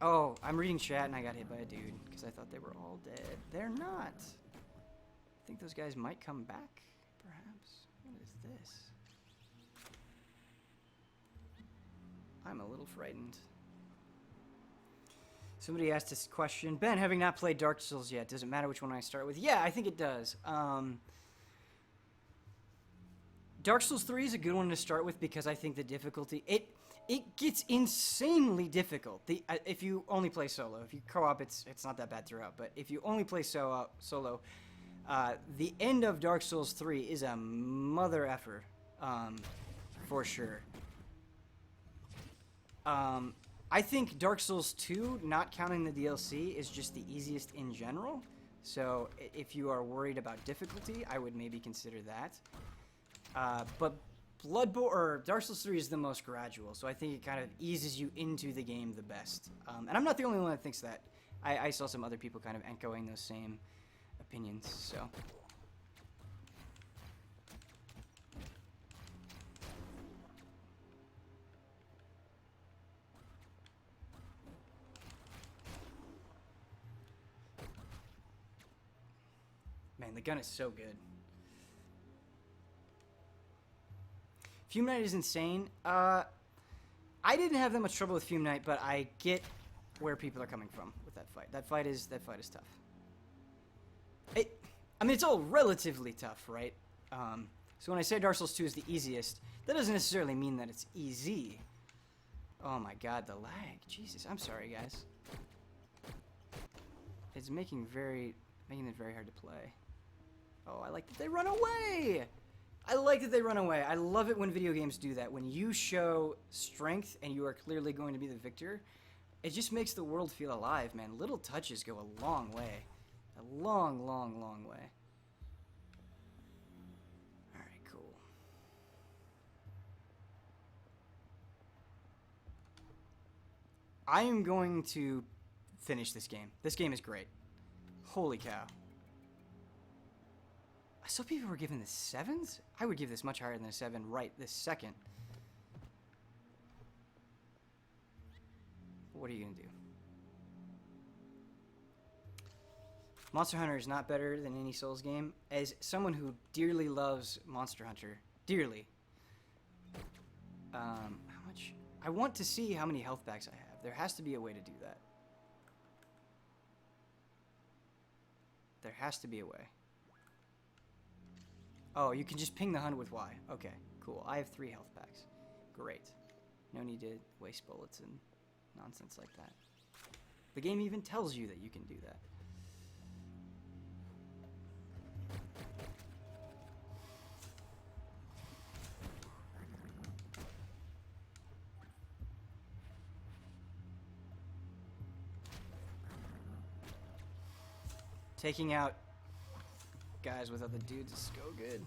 Oh, I'm reading chat and I got hit by a dude because I thought they were all dead. They're not. I think those guys might come back, perhaps. What is this? I'm a little frightened. Somebody asked this question. Ben, having not played Dark Souls yet, does it matter which one I start with? Yeah, I think it does. Dark Souls 3 is a good one to start with because I think the difficulty... It gets insanely difficult. If you only play solo. If you co-op, it's not that bad throughout. But if you only play solo, the end of Dark Souls 3 is a mother effer, for sure. I think Dark Souls 2, not counting the DLC, is just the easiest in general. So if you are worried about difficulty, I would maybe consider that. But Bloodborne or Dark Souls 3 is the most gradual, so I think it kind of eases you into the game the best. And I'm not the only one that thinks that. I saw some other people kind of echoing those same opinions, so... Man, the gun is so good. Fume Knight is insane. I didn't have that much trouble with Fume Knight, but I get where people are coming from with that fight. That fight is tough. I mean, it's all relatively tough, right? So when I say Dark Souls 2 is the easiest, that doesn't necessarily mean that it's easy. Oh my god, the lag. Jesus, I'm sorry, guys. It's making it very hard to play. Oh, I like that they run away! I like that they run away. I love it when video games do that. When you show strength and you are clearly going to be the victor, it just makes the world feel alive, man. Little touches go a long way. A long, long, long way. Alright, cool. I am going to finish this game. This game is great. Holy cow. I saw people were giving this 7s? I would give this much higher than a 7 right this second. What are you going to do? Monster Hunter is not better than any Souls game. As someone who dearly loves Monster Hunter, dearly, how much? I want to see how many health packs I have. There has to be a way to do that. There has to be a way. Oh, you can just ping the hunt with Y. Okay, cool. I have 3 health packs. Great. No need to waste bullets and nonsense like that. The game even tells you that you can do that. Taking out guys with other dudes is so good.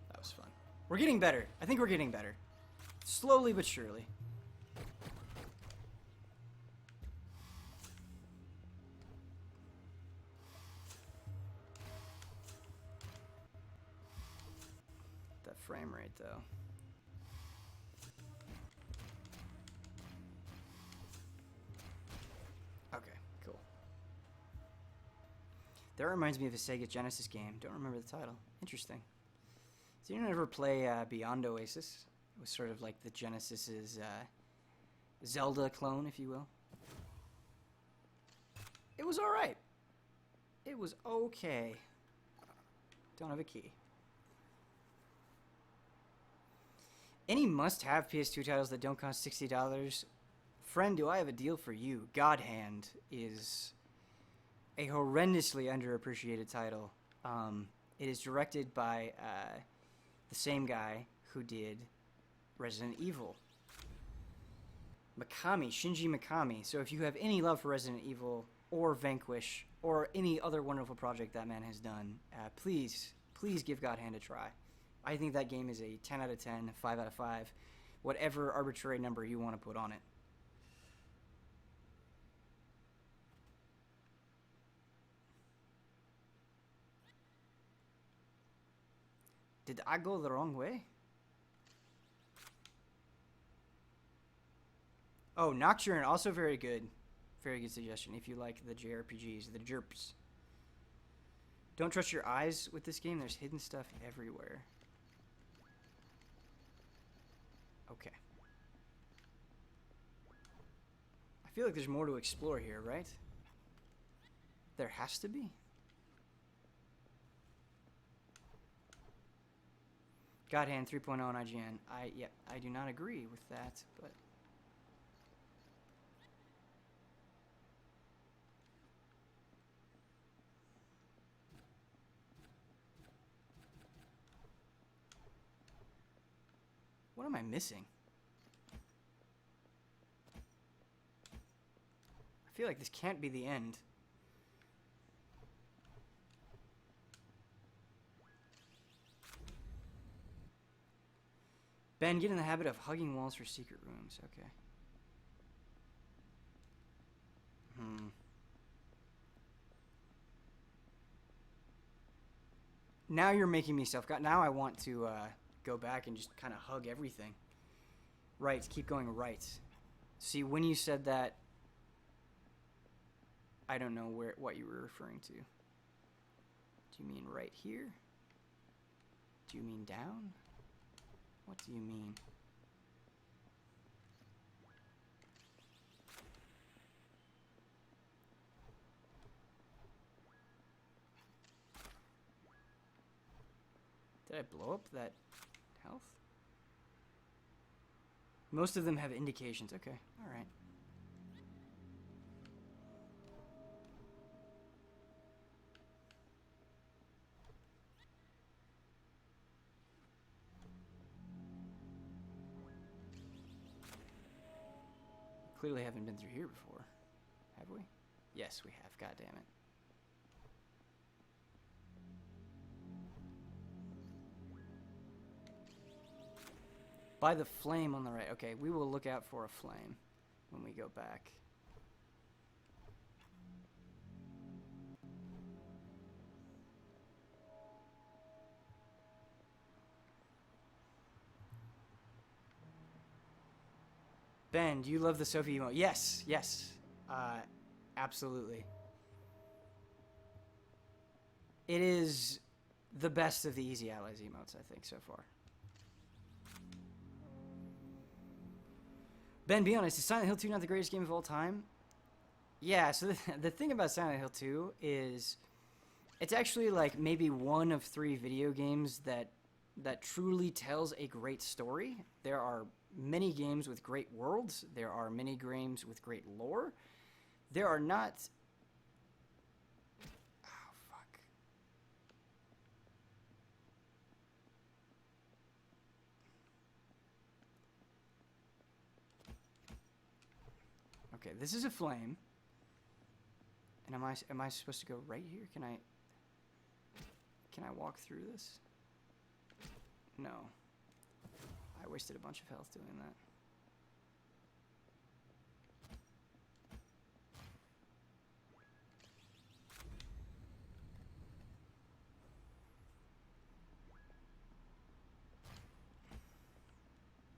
That was fun. We're getting better. I think we're getting better. Slowly but surely. Frame rate though. Okay, cool. That reminds me of a Sega Genesis game. Don't remember the title. Interesting. Did anyone ever play Beyond Oasis? It was sort of like the Genesis's Zelda clone, if you will. It was alright. It was okay. Don't have a key. Any must-have PS2 titles that don't cost $60? Friend, do I have a deal for you? God Hand is a horrendously underappreciated title. It is directed by the same guy who did Resident Evil. Shinji Mikami. So if you have any love for Resident Evil or Vanquish or any other wonderful project that man has done, please give God Hand a try. I think that game is a 10 out of 10, 5 out of 5, whatever arbitrary number you want to put on it. Did I go the wrong way? Oh, Nocturne, also very good. Very good suggestion if you like the JRPGs, the JERPs. Don't trust your eyes with this game. There's hidden stuff everywhere. Okay. I feel like there's more to explore here, right? There has to be. God Hand 3.0 on IGN. I do not agree with that, but what am I missing? I feel like this can't be the end. Ben, get in the habit of hugging walls for secret rooms. Okay. Now you're making me now I want to go back and just kind of hug everything. Right, keep going right. See, when you said that, I don't know what you were referring to. Do you mean right here? Do you mean down? What do you mean? Did I blow up that health? Most of them have indications. Okay, all right. Clearly haven't been through here before, have we? Yes, we have. God damn it. By the flame on the right. Okay, we will look out for a flame when we go back. Ben, do you love the Sophie emote? Yes, yes. Absolutely. It is the best of the Easy Allies emotes, I think, so far. Ben, be honest, is Silent Hill 2 not the greatest game of all time? Yeah, so the thing about Silent Hill 2 is it's actually like maybe one of 3 video games that truly tells a great story. There are many games with great worlds. There are many games with great lore. There are not... Oh, fuck. Okay, this is a flame. And am I supposed to go right here? Can I walk through this? No. I wasted a bunch of health doing that.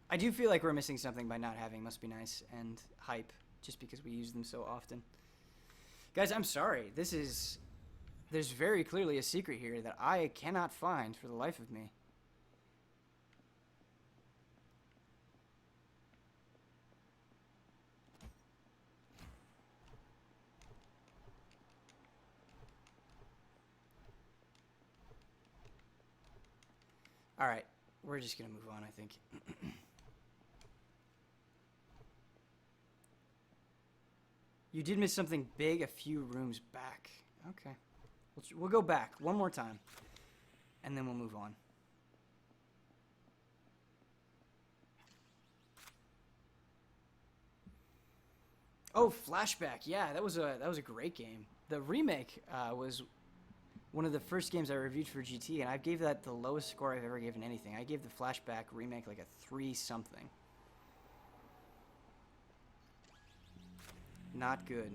I do feel like we're missing something by not having Must Be Nice and Hype, just because we use them so often. Guys, I'm sorry. There's very clearly a secret here that I cannot find for the life of me. All right. We're just gonna move on, I think. You did miss something big a few rooms back. Okay. We'll go back one more time. And then we'll move on. Oh, Flashback. Yeah, that was a great game. The remake was one of the first games I reviewed for GT, and I gave that the lowest score I've ever given anything. I gave the Flashback remake like a 3-something. Not good.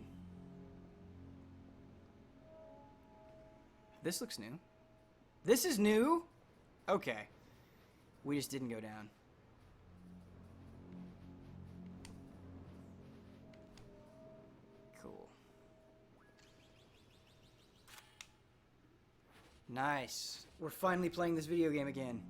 This looks new. This is new? Okay. We just didn't go down. Cool. Nice. We're finally playing this video game again.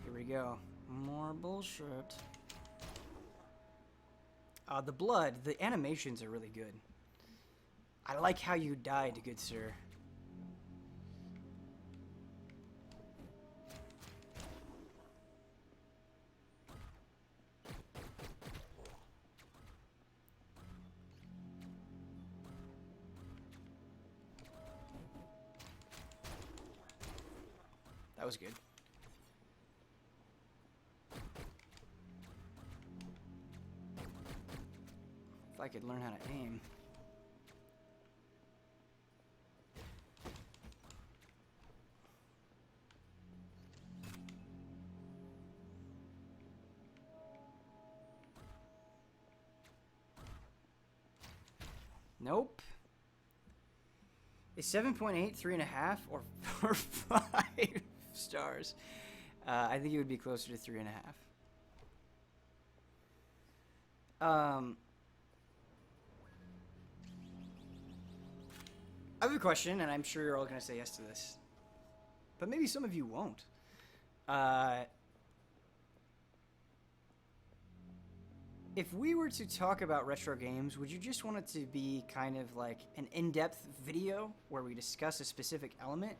Here we go. More bullshit. The blood, the animations are really good. I like how you died, good sir. That was good. If I could learn how to aim. Nope. Is 7.8 3.5 or 5 stars? I think it would be closer to 3.5. I have a question, and I'm sure you're all going to say yes to this. But maybe some of you won't. If we were to talk about retro games, would you just want it to be kind of like an in-depth video where we discuss a specific element?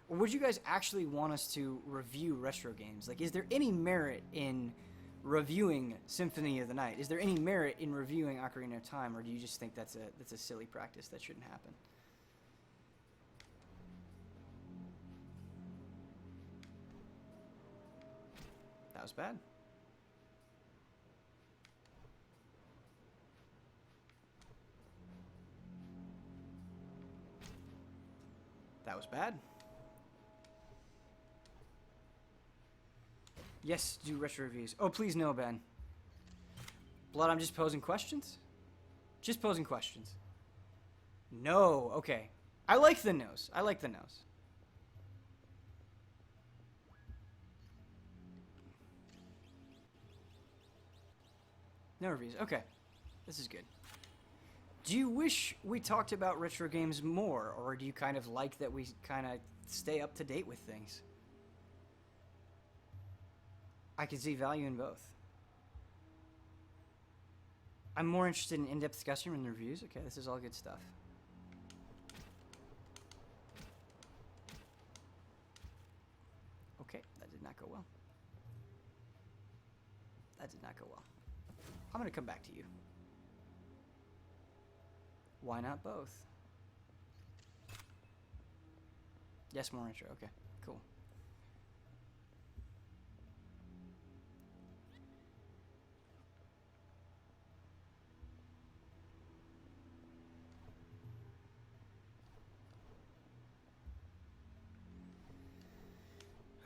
Or would you guys actually want us to review retro games? Like, is there any merit in reviewing Symphony of the Night? Is there any merit in reviewing Ocarina of Time? Or do you just think that's a silly practice that shouldn't happen? That was bad. That was bad. Yes, do retro reviews. Oh, please no, Ben. Blood, I'm just posing questions? Just posing questions. No, okay. I like the nose. I like the nose. No reviews. Okay. This is good. Do you wish we talked about retro games more, or do you kind of like that we kind of stay up to date with things? I can see value in both. I'm more interested in in-depth discussion than reviews. Okay, this is all good stuff. Okay, that did not go well. That did not go well. I'm going to come back to you. Why not both? Yes, more intro. Okay, cool.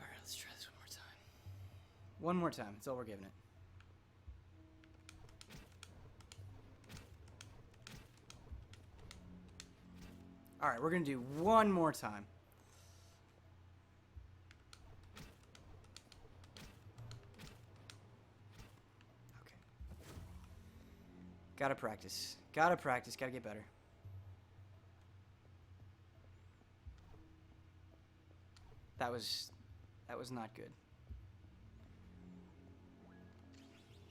All right, let's try this one more time. One more time. That's all we're giving it. All right, we're going to do one more time. Okay. Gotta practice. Gotta practice. Gotta get better. That was not good.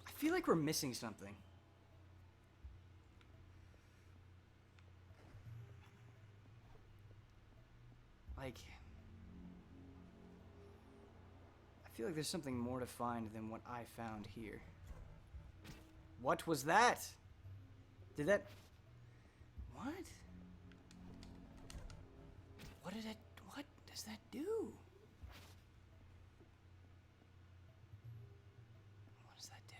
I feel like we're missing something. Like, I feel like there's something more to find than what I found here. What was that? Did that... What? What did it... What does that do? What does that do?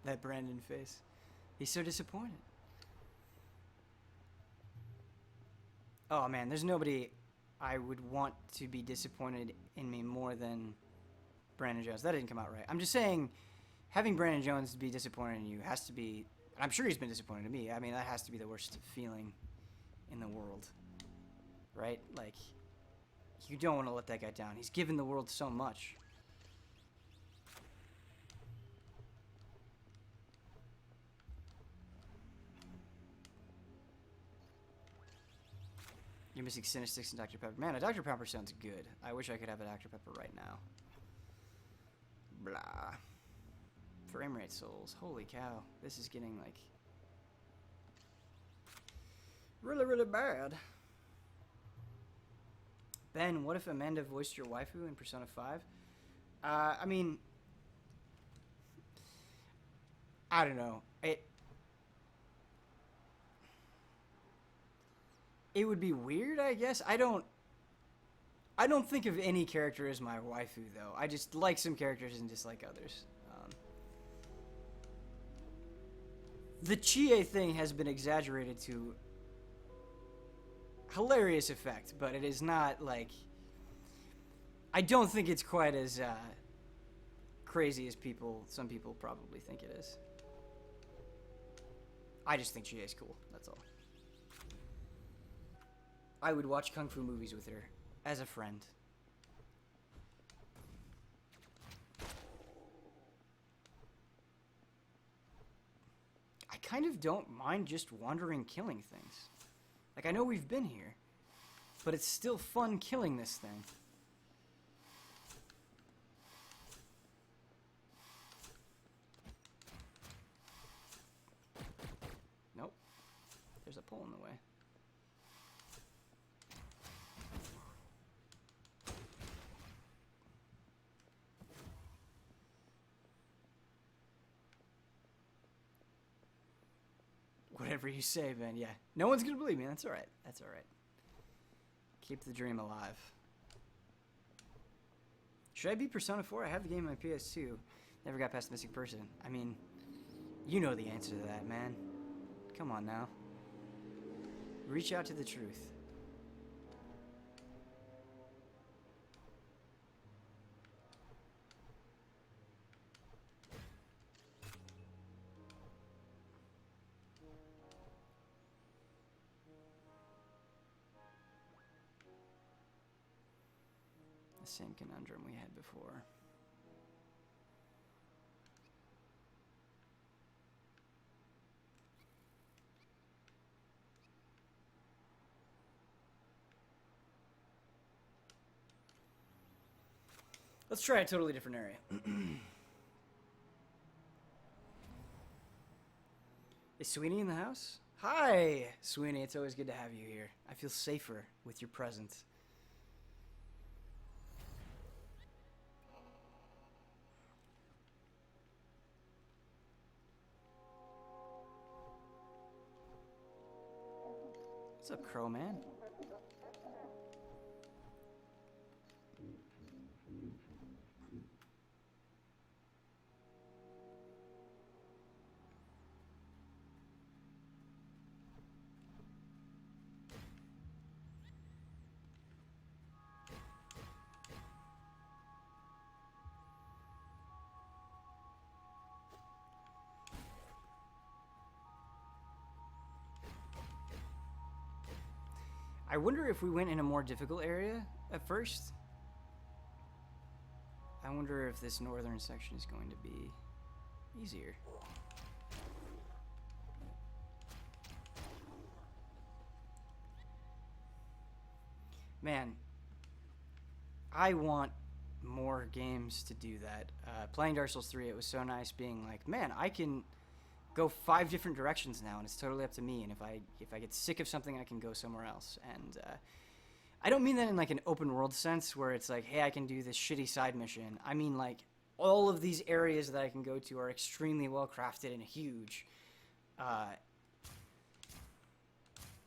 That Brandon face. He's so disappointed. Oh man, there's nobody I would want to be disappointed in me more than Brandon Jones. That didn't come out right. I'm just saying, having Brandon Jones be disappointed in you has to be... I'm sure he's been disappointed in me. I mean, that has to be the worst feeling in the world. Right? Like, you don't want to let that guy down. He's given the world so much. You're missing Cinestics and Dr. Pepper. Man, a Dr. Pepper sounds good. I wish I could have a Dr. Pepper right now. Blah. Frame rate souls. Holy cow. This is getting, like... really, really bad. Ben, what if Amanda voiced your waifu in Persona 5? I mean... I don't know. It would be weird, I guess. I don't think of any character as my waifu, though. I just like some characters and dislike others. The Chie thing has been exaggerated to hilarious effect, but it is not, like... I don't think it's quite as crazy as some people probably think it is. I just think Chie is cool, that's all. I would watch kung fu movies with her as a friend. I kind of don't mind just wandering killing things. Like, I know we've been here, but it's still fun killing this thing. Nope. There's a pole in the way. Whatever you say, man. Yeah. No one's gonna believe me. That's alright. That's alright. Keep the dream alive. Should I beat Persona 4? I have the game on PS2. Never got past the missing person. I mean, you know the answer to that, man. Come on now. Reach out to the truth. Same conundrum we had before. Let's try a totally different area. Is Sweeney in the house? Hi, Sweeney. It's always good to have you here. I feel safer with your presence. What's up, Crow Man? I wonder if we went in a more difficult area at first, wonder if this northern section is going to be easier. Man, I want more games to do that. Playing Dark Souls 3, it was so nice being like, man, I can go 5 different directions now, and it's totally up to me. And if I get sick of something, I can go somewhere else. And I don't mean that in like an open world sense where it's like, hey, I can do this shitty side mission. I mean like all of these areas that I can go to are extremely well crafted and huge.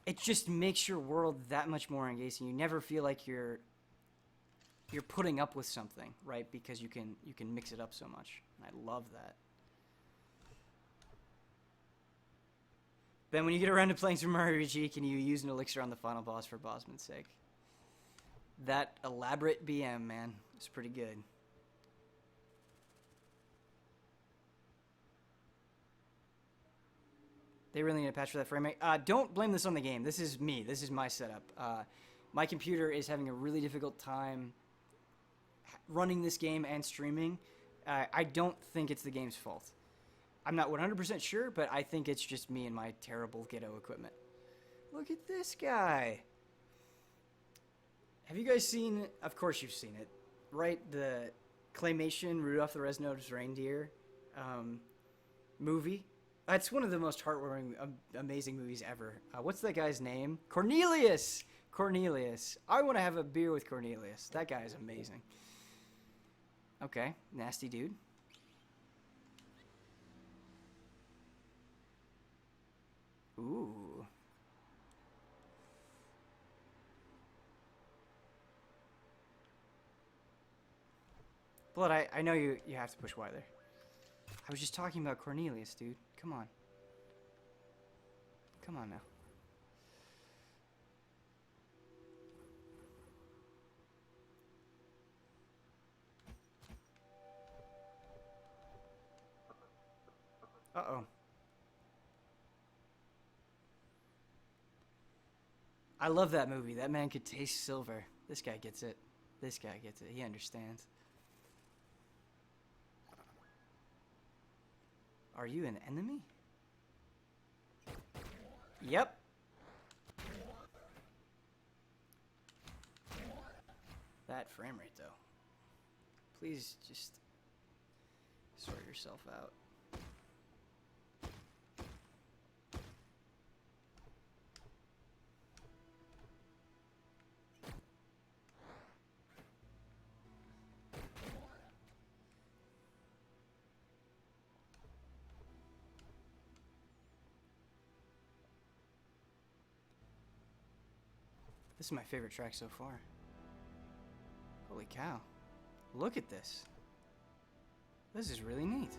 It just makes your world that much more engaging. You never feel like you're putting up with something, right? Because you can mix it up so much. And I love that. Ben, when you get around to playing Super Mario RPG, can you use an elixir on the final boss for Bosman's sake? That elaborate BM, man, is pretty good. They really need a patch for that frame rate. Don't blame this on the game. This is me. This is my setup. My computer is having a really difficult time running this game and streaming. I don't think it's the game's fault. I'm not 100% sure, but I think it's just me and my terrible ghetto equipment. Look at this guy. Have you guys seen, of course you've seen it, right? The claymation Rudolph the Red-Nosed Reindeer movie. It's one of the most heartwarming, amazing movies ever. What's that guy's name? Cornelius! Cornelius. I want to have a beer with Cornelius. That guy is amazing. Okay, nasty dude. Ooh. Blood, I know you have to push Y there. I was just talking about Cornelius, dude. Come on. Come on now. Uh-oh. I love that movie. That man could taste silver. This guy gets it. This guy gets it. He understands. Are you an enemy? Yep. That frame rate, though. Please just sort yourself out. This is my favorite track so far. Holy cow. Look at this. This is really neat.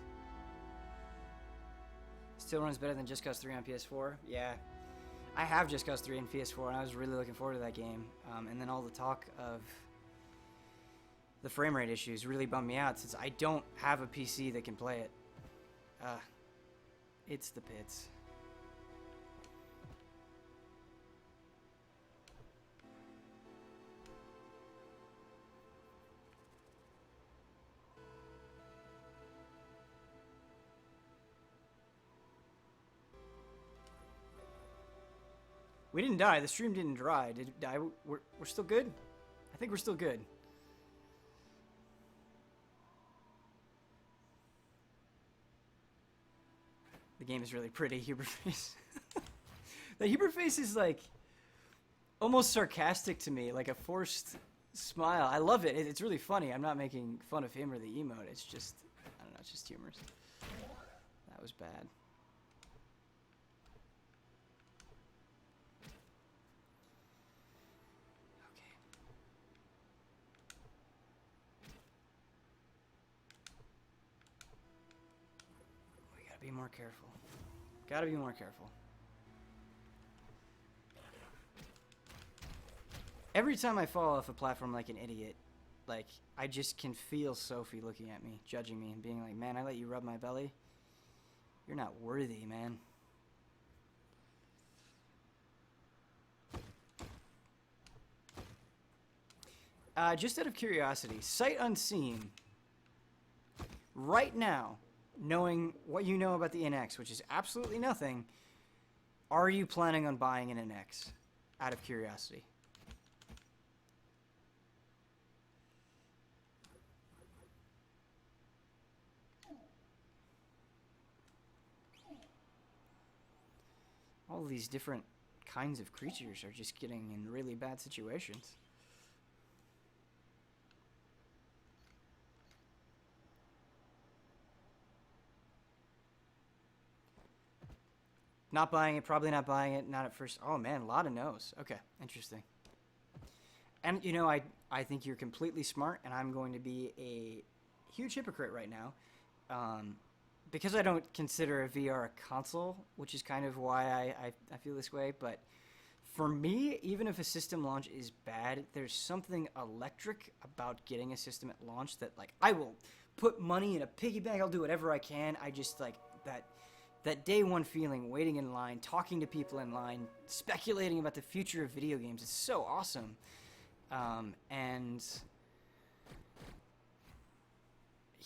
Still runs better than Just Cause 3 on PS4. Yeah. I have Just Cause 3 on PS4 and I was really looking forward to that game. And then all the talk of the frame rate issues really bummed me out since I don't have a PC that can play it. It's the pits. We didn't die. The stream didn't dry. Did it die? We're still good? I think we're still good. The game is really pretty, Huber face. The Huber face is like almost sarcastic to me, like a forced smile. I love it. It's really funny. I'm not making fun of him or the emote. It's just, I don't know, it's just humorous. That was bad. Be more careful. Gotta be more careful. Every time I fall off a platform like an idiot, like, I just can feel Sophie looking at me, judging me, and being like, man, I let you rub my belly? You're not worthy, man. Just out of curiosity, sight unseen, right now, knowing what you know about the NX, which is absolutely nothing, are you planning on buying an NX out of curiosity? All these different kinds of creatures are just getting in really bad situations. Not buying it, probably not buying it, not at first. Oh man, a lot of no's. Okay, interesting. And you know, I think you're completely smart, and I'm going to be a huge hypocrite right now. Because I don't consider a VR a console, which is kind of why I feel this way, but for me, even if a system launch is bad, there's something electric about getting a system at launch that, like, I will put money in a piggy bank, I'll do whatever I can. I just, like, that day one feeling, waiting in line, talking to people in line, speculating about the future of video games, is so awesome. And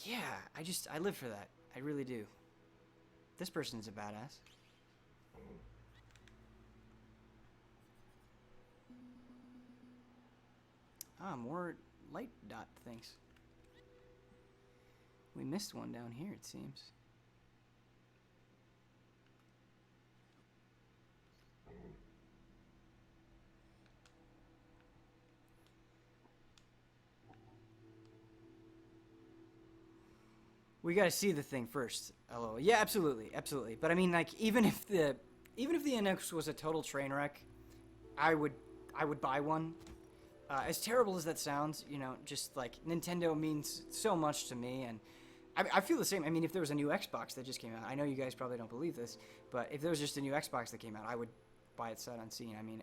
yeah, I live for that. I really do. This person's a badass. Ah, more light dot things. We missed one down here, it seems. We gotta see the thing first. LOL. Yeah, absolutely, absolutely. But I mean, like, even if the NX was a total train wreck, I would buy one. As terrible as that sounds, you know, just like Nintendo means so much to me, and I feel the same. I mean, if there was a new Xbox that just came out, I know you guys probably don't believe this, but if there was just a new Xbox that came out, I would buy it sight unseen. I mean,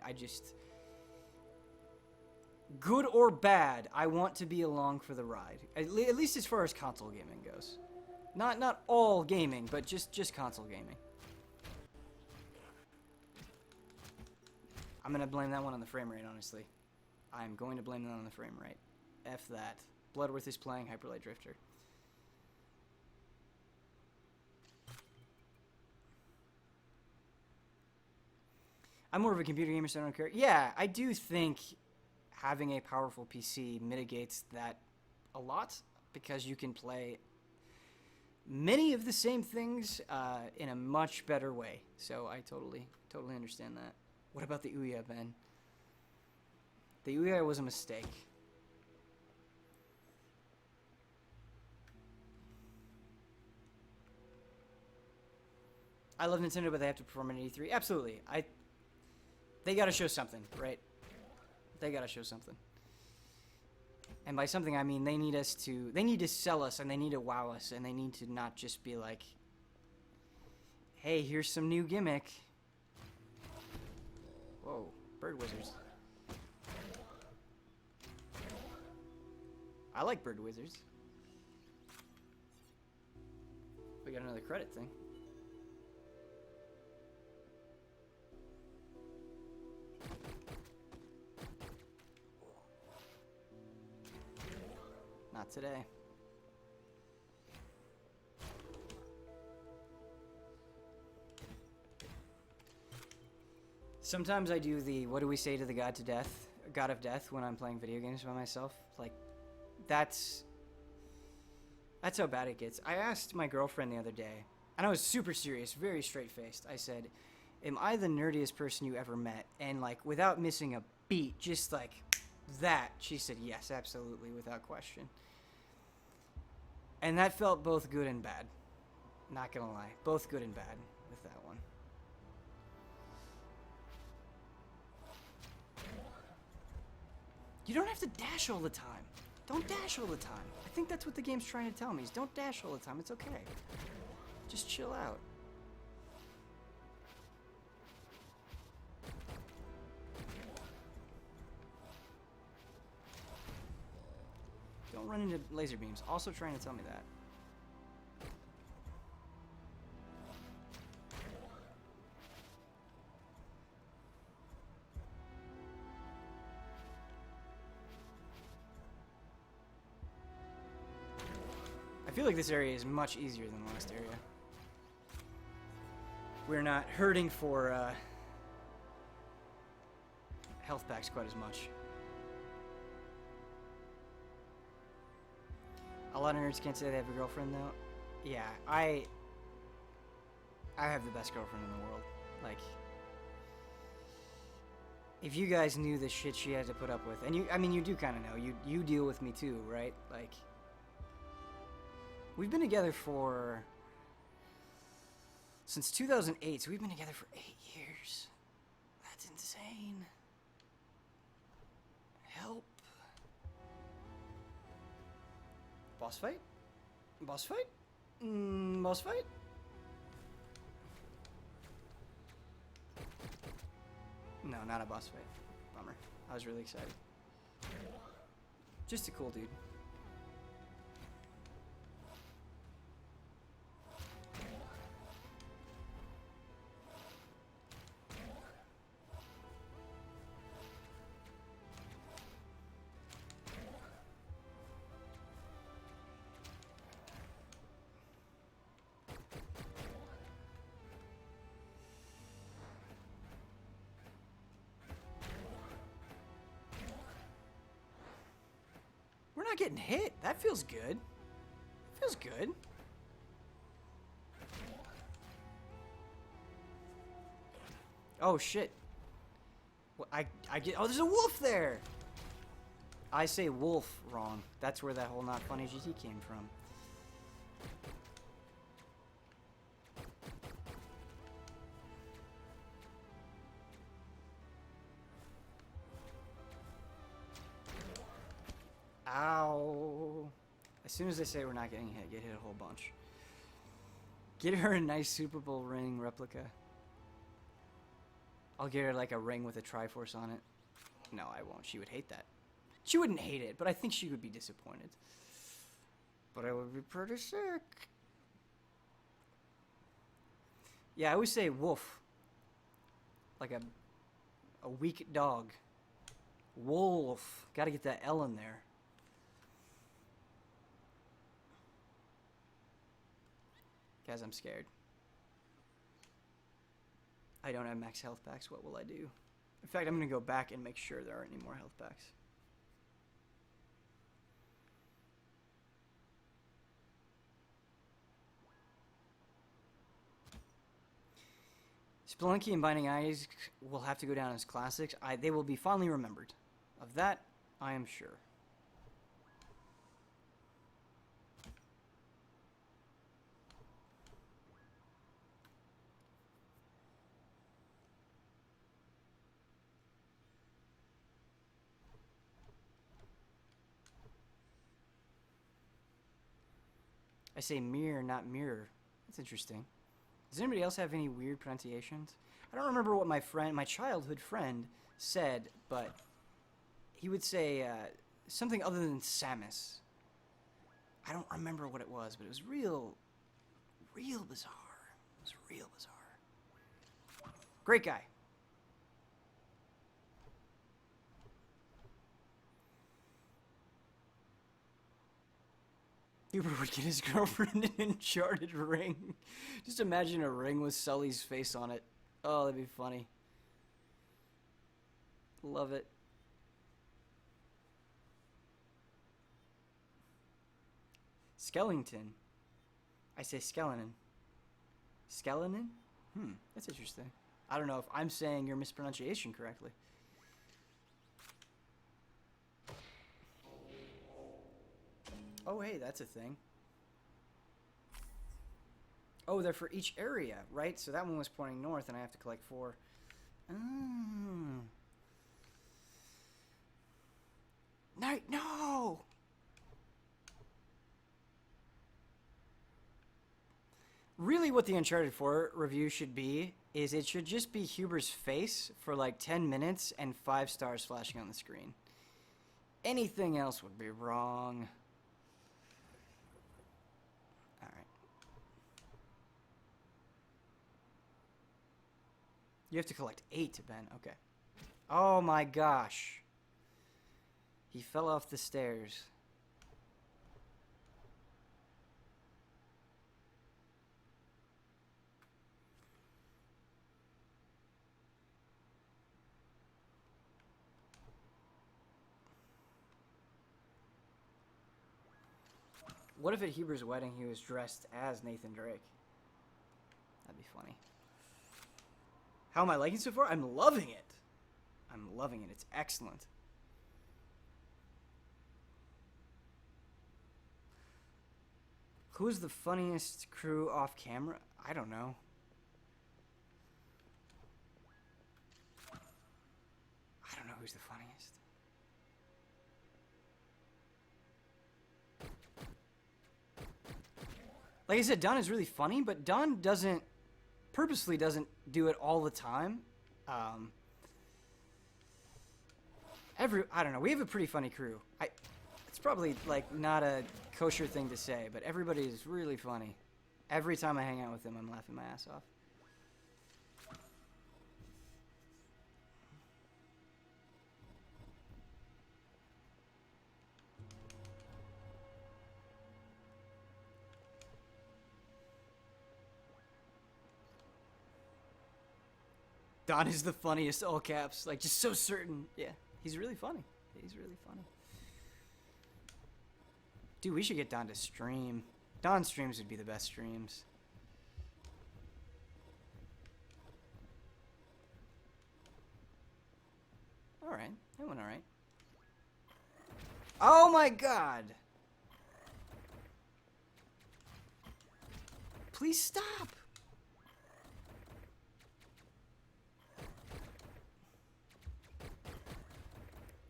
good or bad, I want to be along for the ride. At least as far as console gaming goes. Not all gaming, but just console gaming. I'm gonna blame that one on the frame rate, honestly. I'm going to blame that on the frame rate. F that. Bloodworth is playing Hyperlight Drifter. I'm more of a computer gamer, so I don't care. Yeah, I do think having a powerful PC mitigates that a lot, because you can play many of the same things in a much better way. So I totally understand that. What about the Ouya, Ben? The Ouya was a mistake. I love Nintendo, but they have to perform at E3. Absolutely. They gotta show something, right? They gotta show something. And by something, I mean they need to sell us, and they need to wow us, and they need to not just be like, hey, here's some new gimmick. Whoa, bird wizards. I like bird wizards. We got another credit thing. Not today. Sometimes I do the what do we say to the god of death when I'm playing video games by myself. Like, that's how bad it gets. I asked my girlfriend the other day, and I was super serious, very straight-faced. I said, am I the nerdiest person you ever met? And like, without missing a beat, just like that, she said yes, absolutely, without question. And that felt both good and bad. Not gonna lie. Both good and bad with that one. You don't have to dash all the time. Don't dash all the time. I think that's what the game's trying to tell me, is don't dash all the time. It's okay. Just chill out. Don't run into laser beams. Also trying to tell me that. I feel like this area is much easier than the last area. We're not hurting for health packs quite as much. A lot of nerds can't say they have a girlfriend, though. Yeah, I have the best girlfriend in the world. Like, if you guys knew the shit she had to put up with, and I mean, you do kind of know. You deal with me too, right? Like, we've been together since 2008, so we've been together for 8 years. That's insane. Help. Boss fight? Boss fight? Boss fight? No, not a boss fight. Bummer. I was really excited. Just a cool dude. We're not getting hit. That feels good. Feels good. Oh shit. Well, I get. Oh, there's a wolf there. I say wolf wrong. That's where that whole not funny GT came from. Ow. As soon as they say we're not getting hit, get hit a whole bunch. Get her a nice Super Bowl ring replica. I'll get her like a ring with a Triforce on it. No, I won't. She would hate that. She wouldn't hate it, but I think she would be disappointed. But I would be pretty sick. Yeah, I always say wolf. Like a weak dog. Wolf. Gotta get that L in there. Guys, I'm scared. I don't have max health packs. What will I do? In fact, I'm going to go back and make sure there aren't any more health packs. Spelunky and Binding Eyes will have to go down as classics. They will be fondly remembered. Of that, I am sure. I say mirror, not mirror. That's interesting. Does anybody else have any weird pronunciations? I don't remember what my childhood friend said, but he would say something other than Samus. I don't remember what it was, but it was real bizarre. It was real bizarre. Great guy. Huber would get his girlfriend an Uncharted ring. Just imagine a ring with Sully's face on it. Oh, that'd be funny. Love it. Skellington. I say skeleton. Skeleton? That's interesting. I don't know if I'm saying your mispronunciation correctly. Oh, hey, that's a thing. Oh, they're for each area, right? So that one was pointing north, and I have to collect 4. No! Really what the Uncharted 4 review should be is it should just be Huber's face for like 10 minutes and 5 stars flashing on the screen. Anything else would be wrong. You have to collect 8, Ben. Okay. Oh my gosh. He fell off the stairs. What if at Heber's wedding he was dressed as Nathan Drake? That'd be funny. How am I liking it so far? I'm loving it. I'm loving it. It's excellent. Who's the funniest crew off camera? I don't know. I don't know who's the funniest. Like I said, Don is really funny, but Don purposely doesn't do it all the time. I don't know. We have a pretty funny crew. It's probably like not a kosher thing to say, but everybody is really funny. Every time I hang out with them, I'm laughing my ass off. Don is the funniest, all caps. Like, just so certain. Yeah, he's really funny. He's really funny. Dude, we should get Don to stream. Don's streams would be the best streams. Alright, that went alright. Oh my god! Please stop!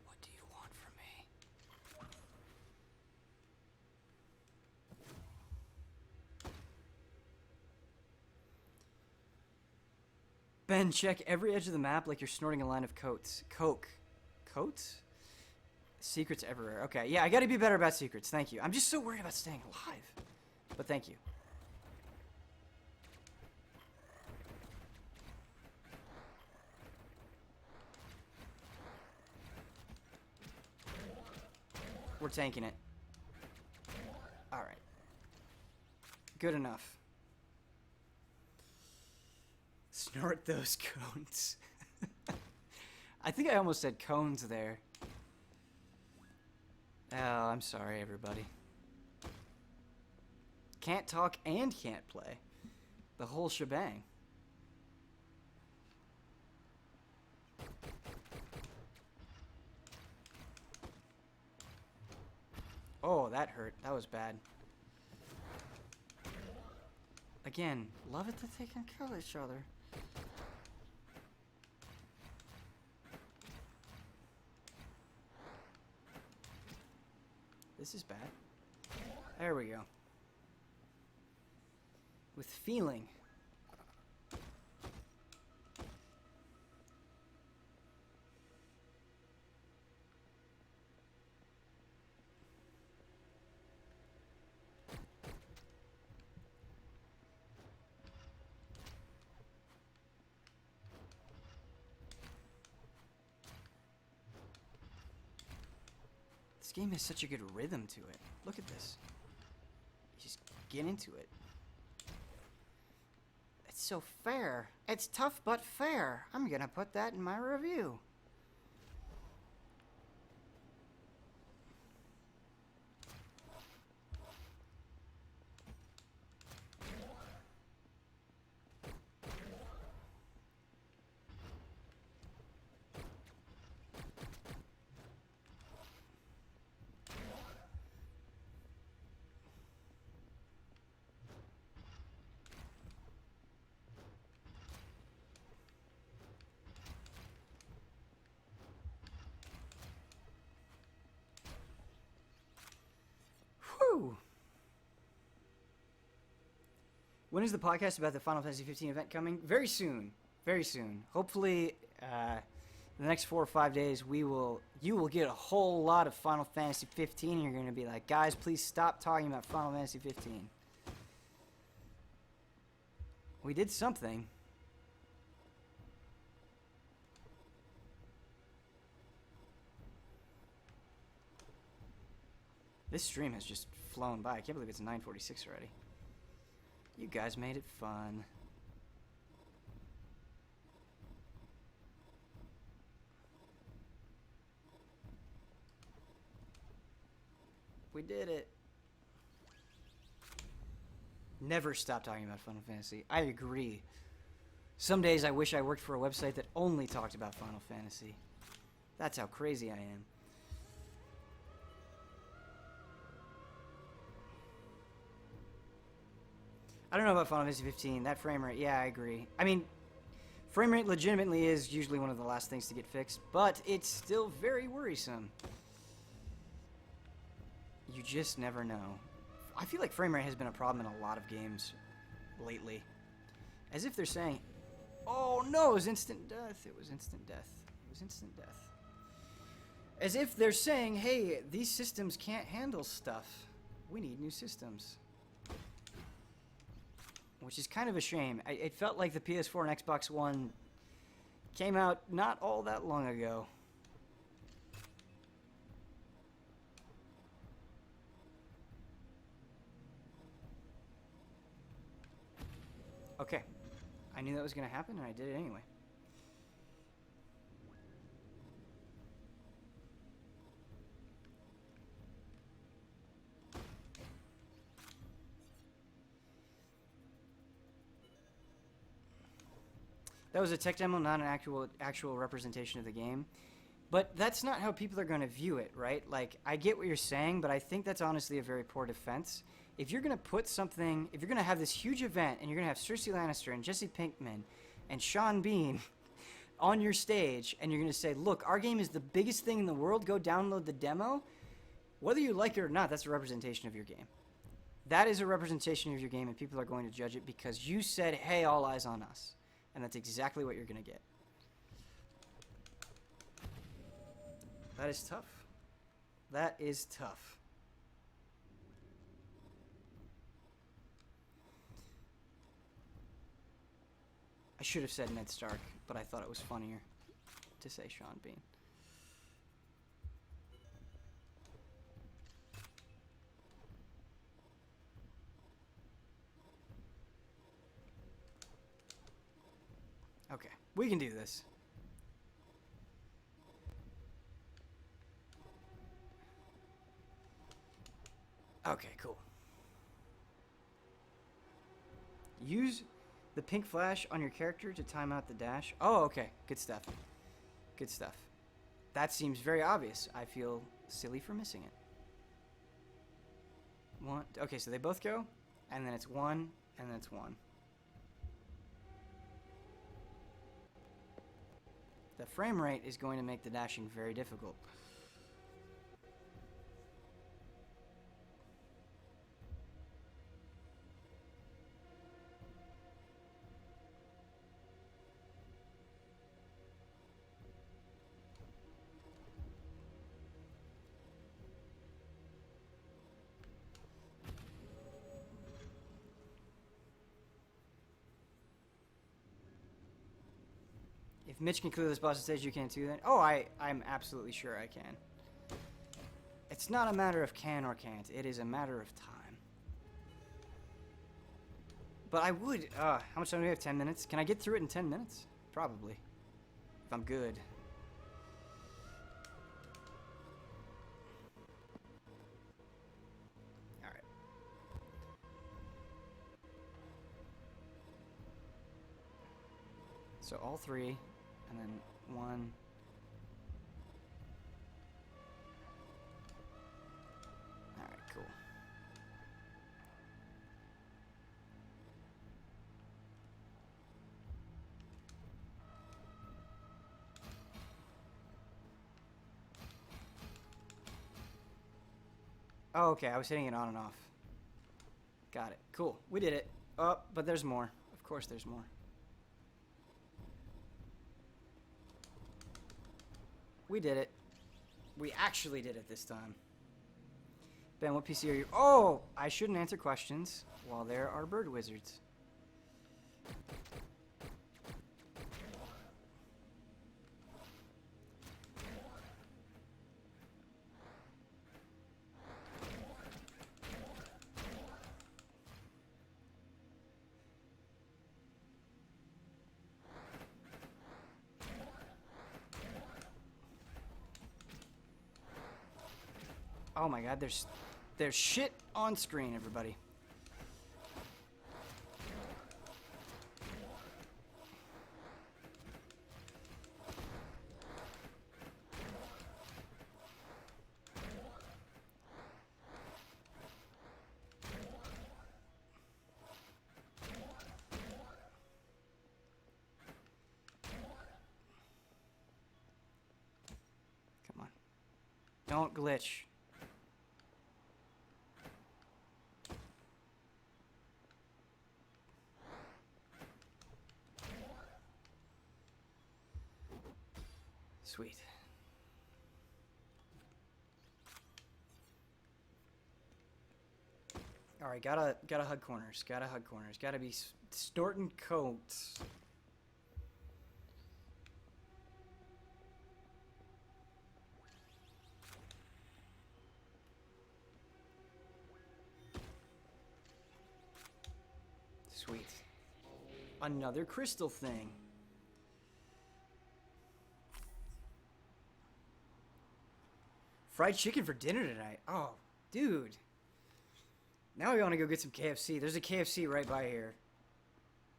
What do you want from me? Ben, check every edge of the map like you're snorting a line of coats. Coke. Coats? Secrets everywhere. Okay, yeah, I gotta be better about secrets. Thank you. I'm just so worried about staying alive. But thank you. We're tanking it. Alright. Good enough. Snort those cones. I think I almost said cones there. Oh, I'm sorry, everybody. Can't talk and can't play. The whole shebang. Oh, that hurt. That was bad. Again, love it that they can kill each other. This is bad. There we go. With feeling. This game has such a good rhythm to it. Look at this. You just get into it. It's so fair. It's tough but fair. I'm gonna put that in my review. Whew. When is the podcast about the Final Fantasy 15 event coming? Very soon. Very soon. Hopefully, the next 4 or 5 days, you will get a whole lot of Final Fantasy 15. And you're going to be like, guys, please stop talking about Final Fantasy 15. We did something. This stream has just flown by. I can't believe it's 9:46 already. You guys made it fun. We did it. Never stop talking about Final Fantasy. I agree. Some days I wish I worked for a website that only talked about Final Fantasy. That's how crazy I am. I don't know about Final Fantasy 15. That frame rate, yeah, I agree. I mean, frame rate legitimately is usually one of the last things to get fixed, but it's still very worrisome. You just never know. I feel like frame rate has been a problem in a lot of games lately. As if they're saying, oh no, it was instant death. It was instant death. It was instant death. As if they're saying, hey, these systems can't handle stuff. We need new systems. Which is kind of a shame. It felt like the PS4 and Xbox One came out not all that long ago. Okay. I knew that was going to happen, and I did it anyway. That was a tech demo, not an actual representation of the game. But that's not how people are going to view it, right? Like, I get what you're saying, but I think that's honestly a very poor defense. If you're going to put something, if you're going to have this huge event, and you're going to have Cersei Lannister and Jesse Pinkman and Sean Bean on your stage, and you're going to say, look, our game is the biggest thing in the world, go download the demo, whether you like it or not, that's a representation of your game. That is a representation of your game, and people are going to judge it because you said, hey, all eyes on us. And that's exactly what you're going to get. That is tough. That is tough. I should have said Ned Stark, but I thought it was funnier to say Sean Bean. Okay, we can do this. Okay, cool. Use the pink flash on your character to time out the dash. Oh, okay. Good stuff. Good stuff. That seems very obvious. I feel silly for missing it. One. Okay, so they both go, and then it's one, and then it's one. The frame rate is going to make the dashing very difficult. If Mitch can clear this boss stage, you can too then? Oh, I'm absolutely sure I can. It's not a matter of can or can't. It is a matter of time. But I would... how much time do we have? 10 minutes? Can I get through it in 10 minutes? Probably. If I'm good. Alright. So all three... And then one. Alright, cool. Oh, okay, I was hitting it on and off. Got it. Cool. We did it. Oh, but there's more. Of course there's more. We did it. We actually did it this time. Ben, what PC are you? Oh, I shouldn't answer questions while there are bird wizards. Oh my god, there's shit on screen, everybody. Don't glitch. Sweet. All right, gotta hug corners. Gotta hug corners. Gotta be snorting coats. Sweet. Another crystal thing. Fried chicken for dinner tonight. Oh, dude. Now we want to go get some KFC. There's a KFC right by here.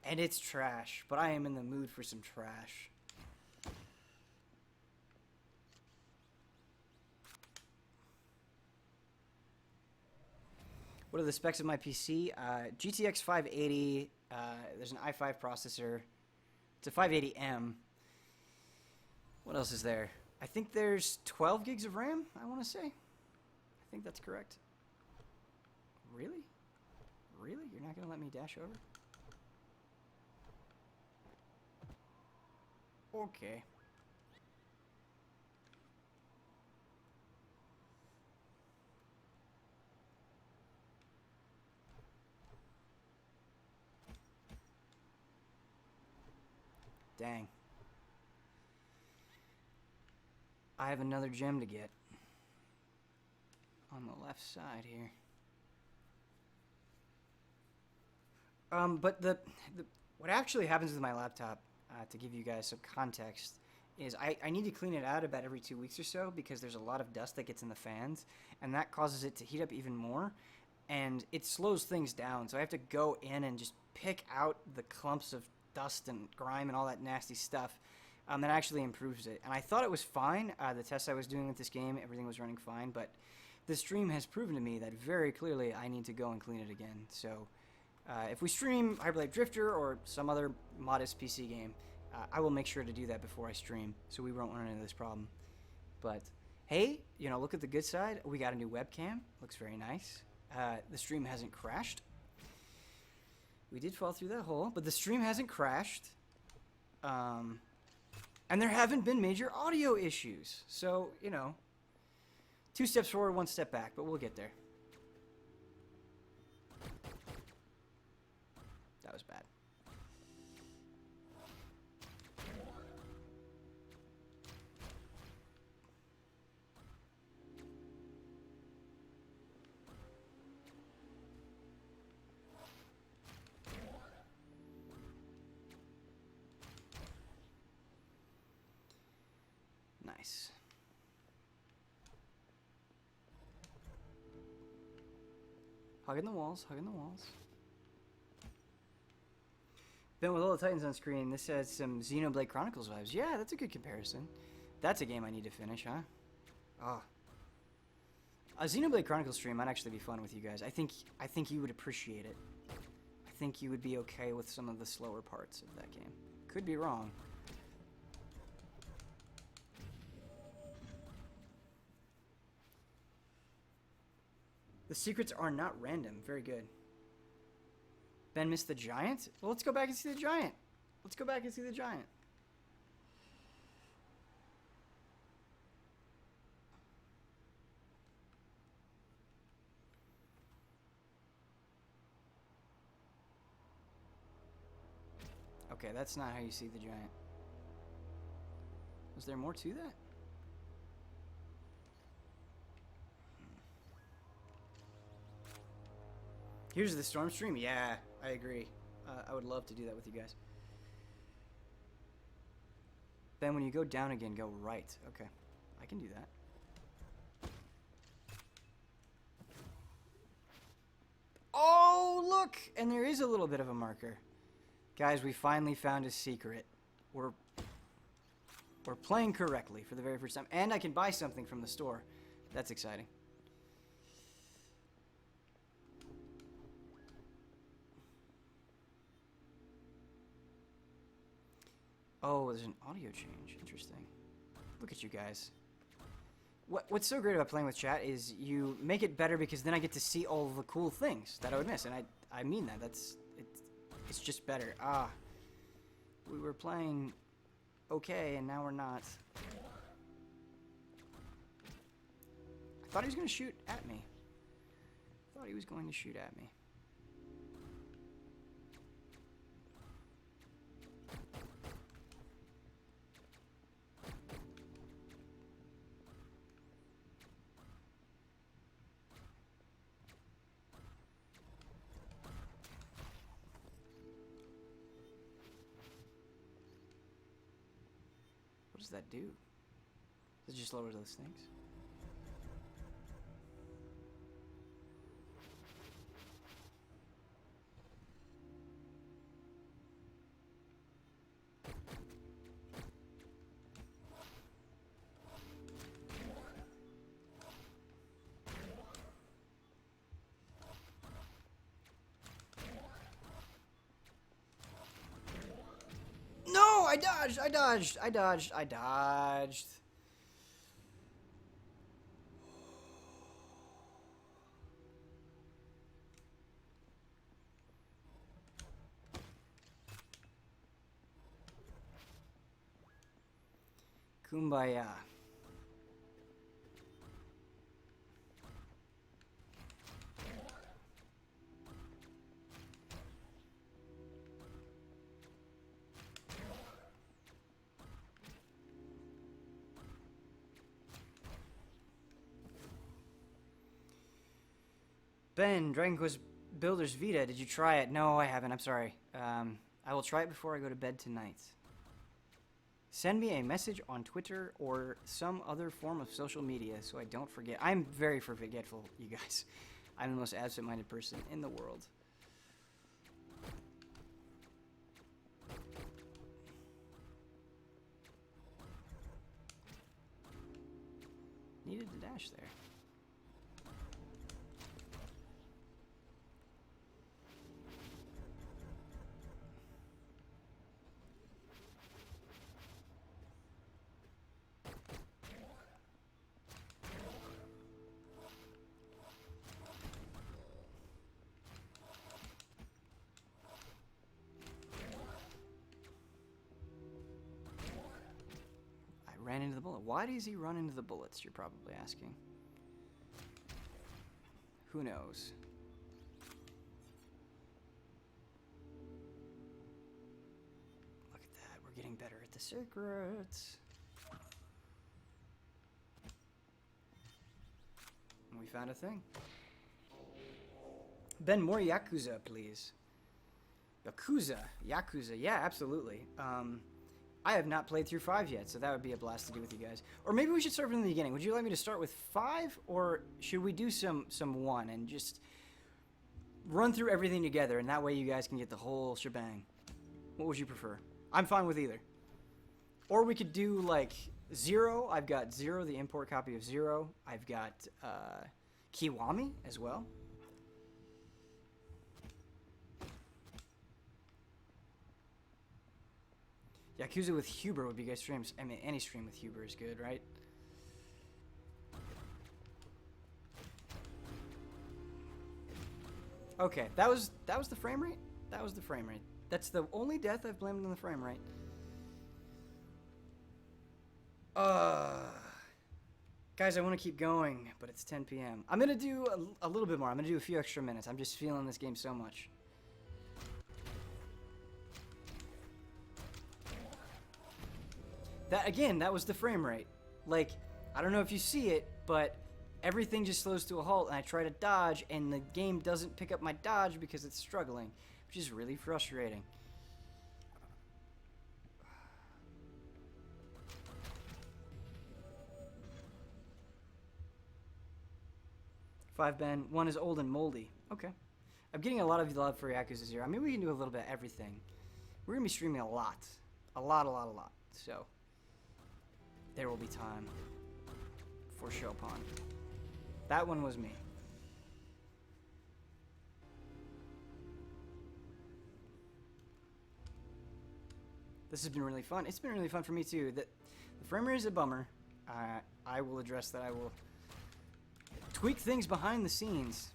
And it's trash, but I am in the mood for some trash. What are the specs of my PC? GTX 580. There's an i5 processor. It's a 580M. What else is there? I think there's 12 gigs of RAM, I want to say. I think that's correct. Really? Really? You're not going to let me dash over? Okay. Dang. I have another gem to get. On the left side here. But what actually happens with my laptop, to give you guys some context, is I need to clean it out about every 2 weeks or so because there's a lot of dust that gets in the fans, and that causes it to heat up even more, and it slows things down. So I have to go in and just pick out the clumps of dust and grime and all that nasty stuff. That actually improves it. And I thought it was fine. The tests I was doing with this game, everything was running fine, but the stream has proven to me that very clearly I need to go and clean it again. So if we stream Hyperlight Drifter or some other modest PC game, I will make sure to do that before I stream so we won't run into this problem. But hey, you know, look at the good side. We got a new webcam. Looks very nice. The stream hasn't crashed. We did fall through that hole, but the stream hasn't crashed. And there haven't been major audio issues. So, you know, 2 steps forward, 1 step back, but we'll get there. That was bad. Nice. Hugging the walls, hugging the walls. Been with all the Titans on screen. This has some Xenoblade Chronicles vibes. Yeah, that's a good comparison. That's a game I need to finish, huh? Oh. A Xenoblade Chronicles stream might actually be fun with you guys. I think you would appreciate it. I think you would be okay with some of the slower parts of that game. Could be wrong. The secrets are not random. Very good. Ben missed the giant? Well, let's go back and see the giant. Let's go back and see the giant. Okay, that's not how you see the giant. Was there more to that? Here's the storm stream? Yeah, I agree. I would love to do that with you guys. Ben, when you go down again, go right. Okay, I can do that. Oh, look! And there is a little bit of a marker. Guys, we finally found a secret. We're playing correctly for the very first time. And I can buy something from the store. That's exciting. Oh, there's an audio change. Interesting. Look at you guys. What's so great about playing with chat is you make it better because then I get to see all the cool things that I would miss, and I mean that. It's just better. Ah, we were playing okay, and now we're not. I thought he was going to shoot at me. Thought he was going to shoot at me. What does that do? Does it just lower those things? No, I dodged. Kumbaya. Ben, Dragon Quest Builders Vita, did you try it? No, I haven't. I'm sorry. I will try it before I go to bed tonight. Send me a message on Twitter or some other form of social media so I don't forget. I'm very forgetful, you guys. I'm the most absent-minded person in the world. Needed to dash there. Ran into the bullet. Why does he run into the bullets, you're probably asking. Who knows? Look at that. We're getting better at the secrets. And we found a thing. Ben, more Yakuza, please. Yakuza. Yeah, absolutely. I have not played through 5 yet, so that would be a blast to do with you guys. Or maybe we should start from the beginning. Would you like me to start with 5, or should we do some 1 and just run through everything together, and that way you guys can get the whole shebang? What would you prefer? I'm fine with either. Or we could do, like, 0. I've got 0, the import copy of 0. I've got Kiwami as well. Yakuza with Huber would be good streams. I mean, any stream with Huber is good, right? Okay, that was the frame rate? That was the frame rate. That's the only death I've blamed on the frame rate. Guys, I want to keep going, but it's 10 p.m. I'm going to do a little bit more. I'm going to do a few extra minutes. I'm just feeling this game so much. That, again, that was the frame rate. Like, I don't know if you see it, but everything just slows to a halt, and I try to dodge, and the game doesn't pick up my dodge because it's struggling, which is really frustrating. Five Ben, 1 is old and moldy. Okay. I'm getting a lot of love for Yakuza 0. I mean, we can do a little bit of everything. We're going to be streaming a lot. A lot. So, there will be time for Chopin. That one was me. This has been really fun. It's been really fun for me too. The frame rate is a bummer. I will address that. I will tweak things behind the scenes.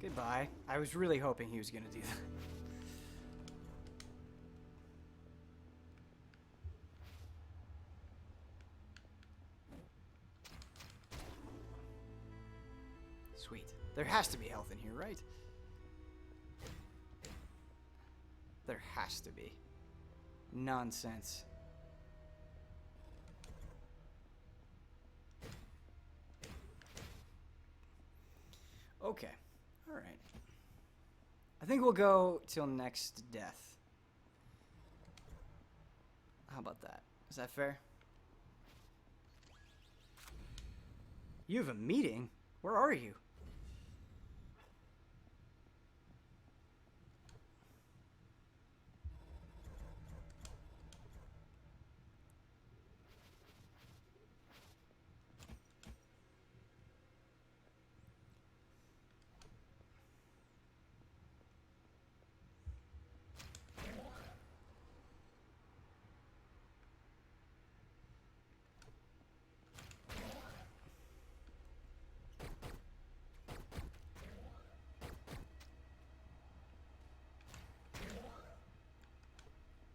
Goodbye. I was really hoping he was going to do that. Sweet. There has to be health in here, right? There has to be. Nonsense. Okay. All right. I think we'll go till next death. How about that? Is that fair? You have a meeting? Where are you?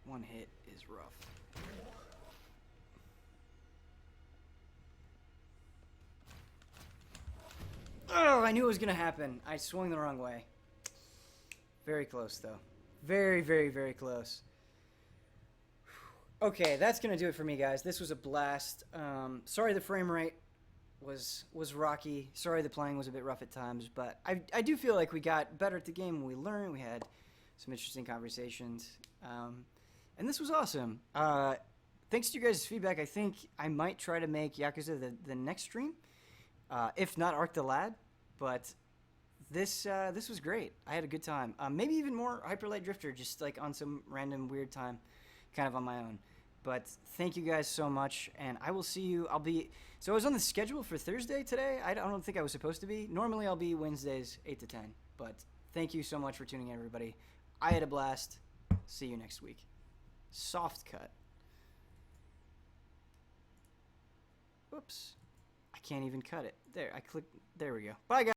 One hit is rough. Oh, I knew it was going to happen. I swung the wrong way. Very close, though. Very, very, very close. Okay, that's going to do it for me, guys. This was a blast. Sorry the frame rate was rocky. Sorry the playing was a bit rough at times, but I do feel like we got better at the game. We learned. We had some interesting conversations. And this was awesome. Thanks to you guys' feedback, I think I might try to make Yakuza the next stream. If not Arc the Lad. But this was great. I had a good time. Maybe even more Hyper Light Drifter, just like on some random weird time, kind of on my own. But thank you guys so much, and I will see you. So I was on the schedule for Thursday today. I don't think I was supposed to be. Normally I'll be Wednesdays 8 to 10. But thank you so much for tuning in, everybody. I had a blast. See you next week. Soft cut. Oops. I can't even cut it. There, I clicked. There we go. Bye, guys.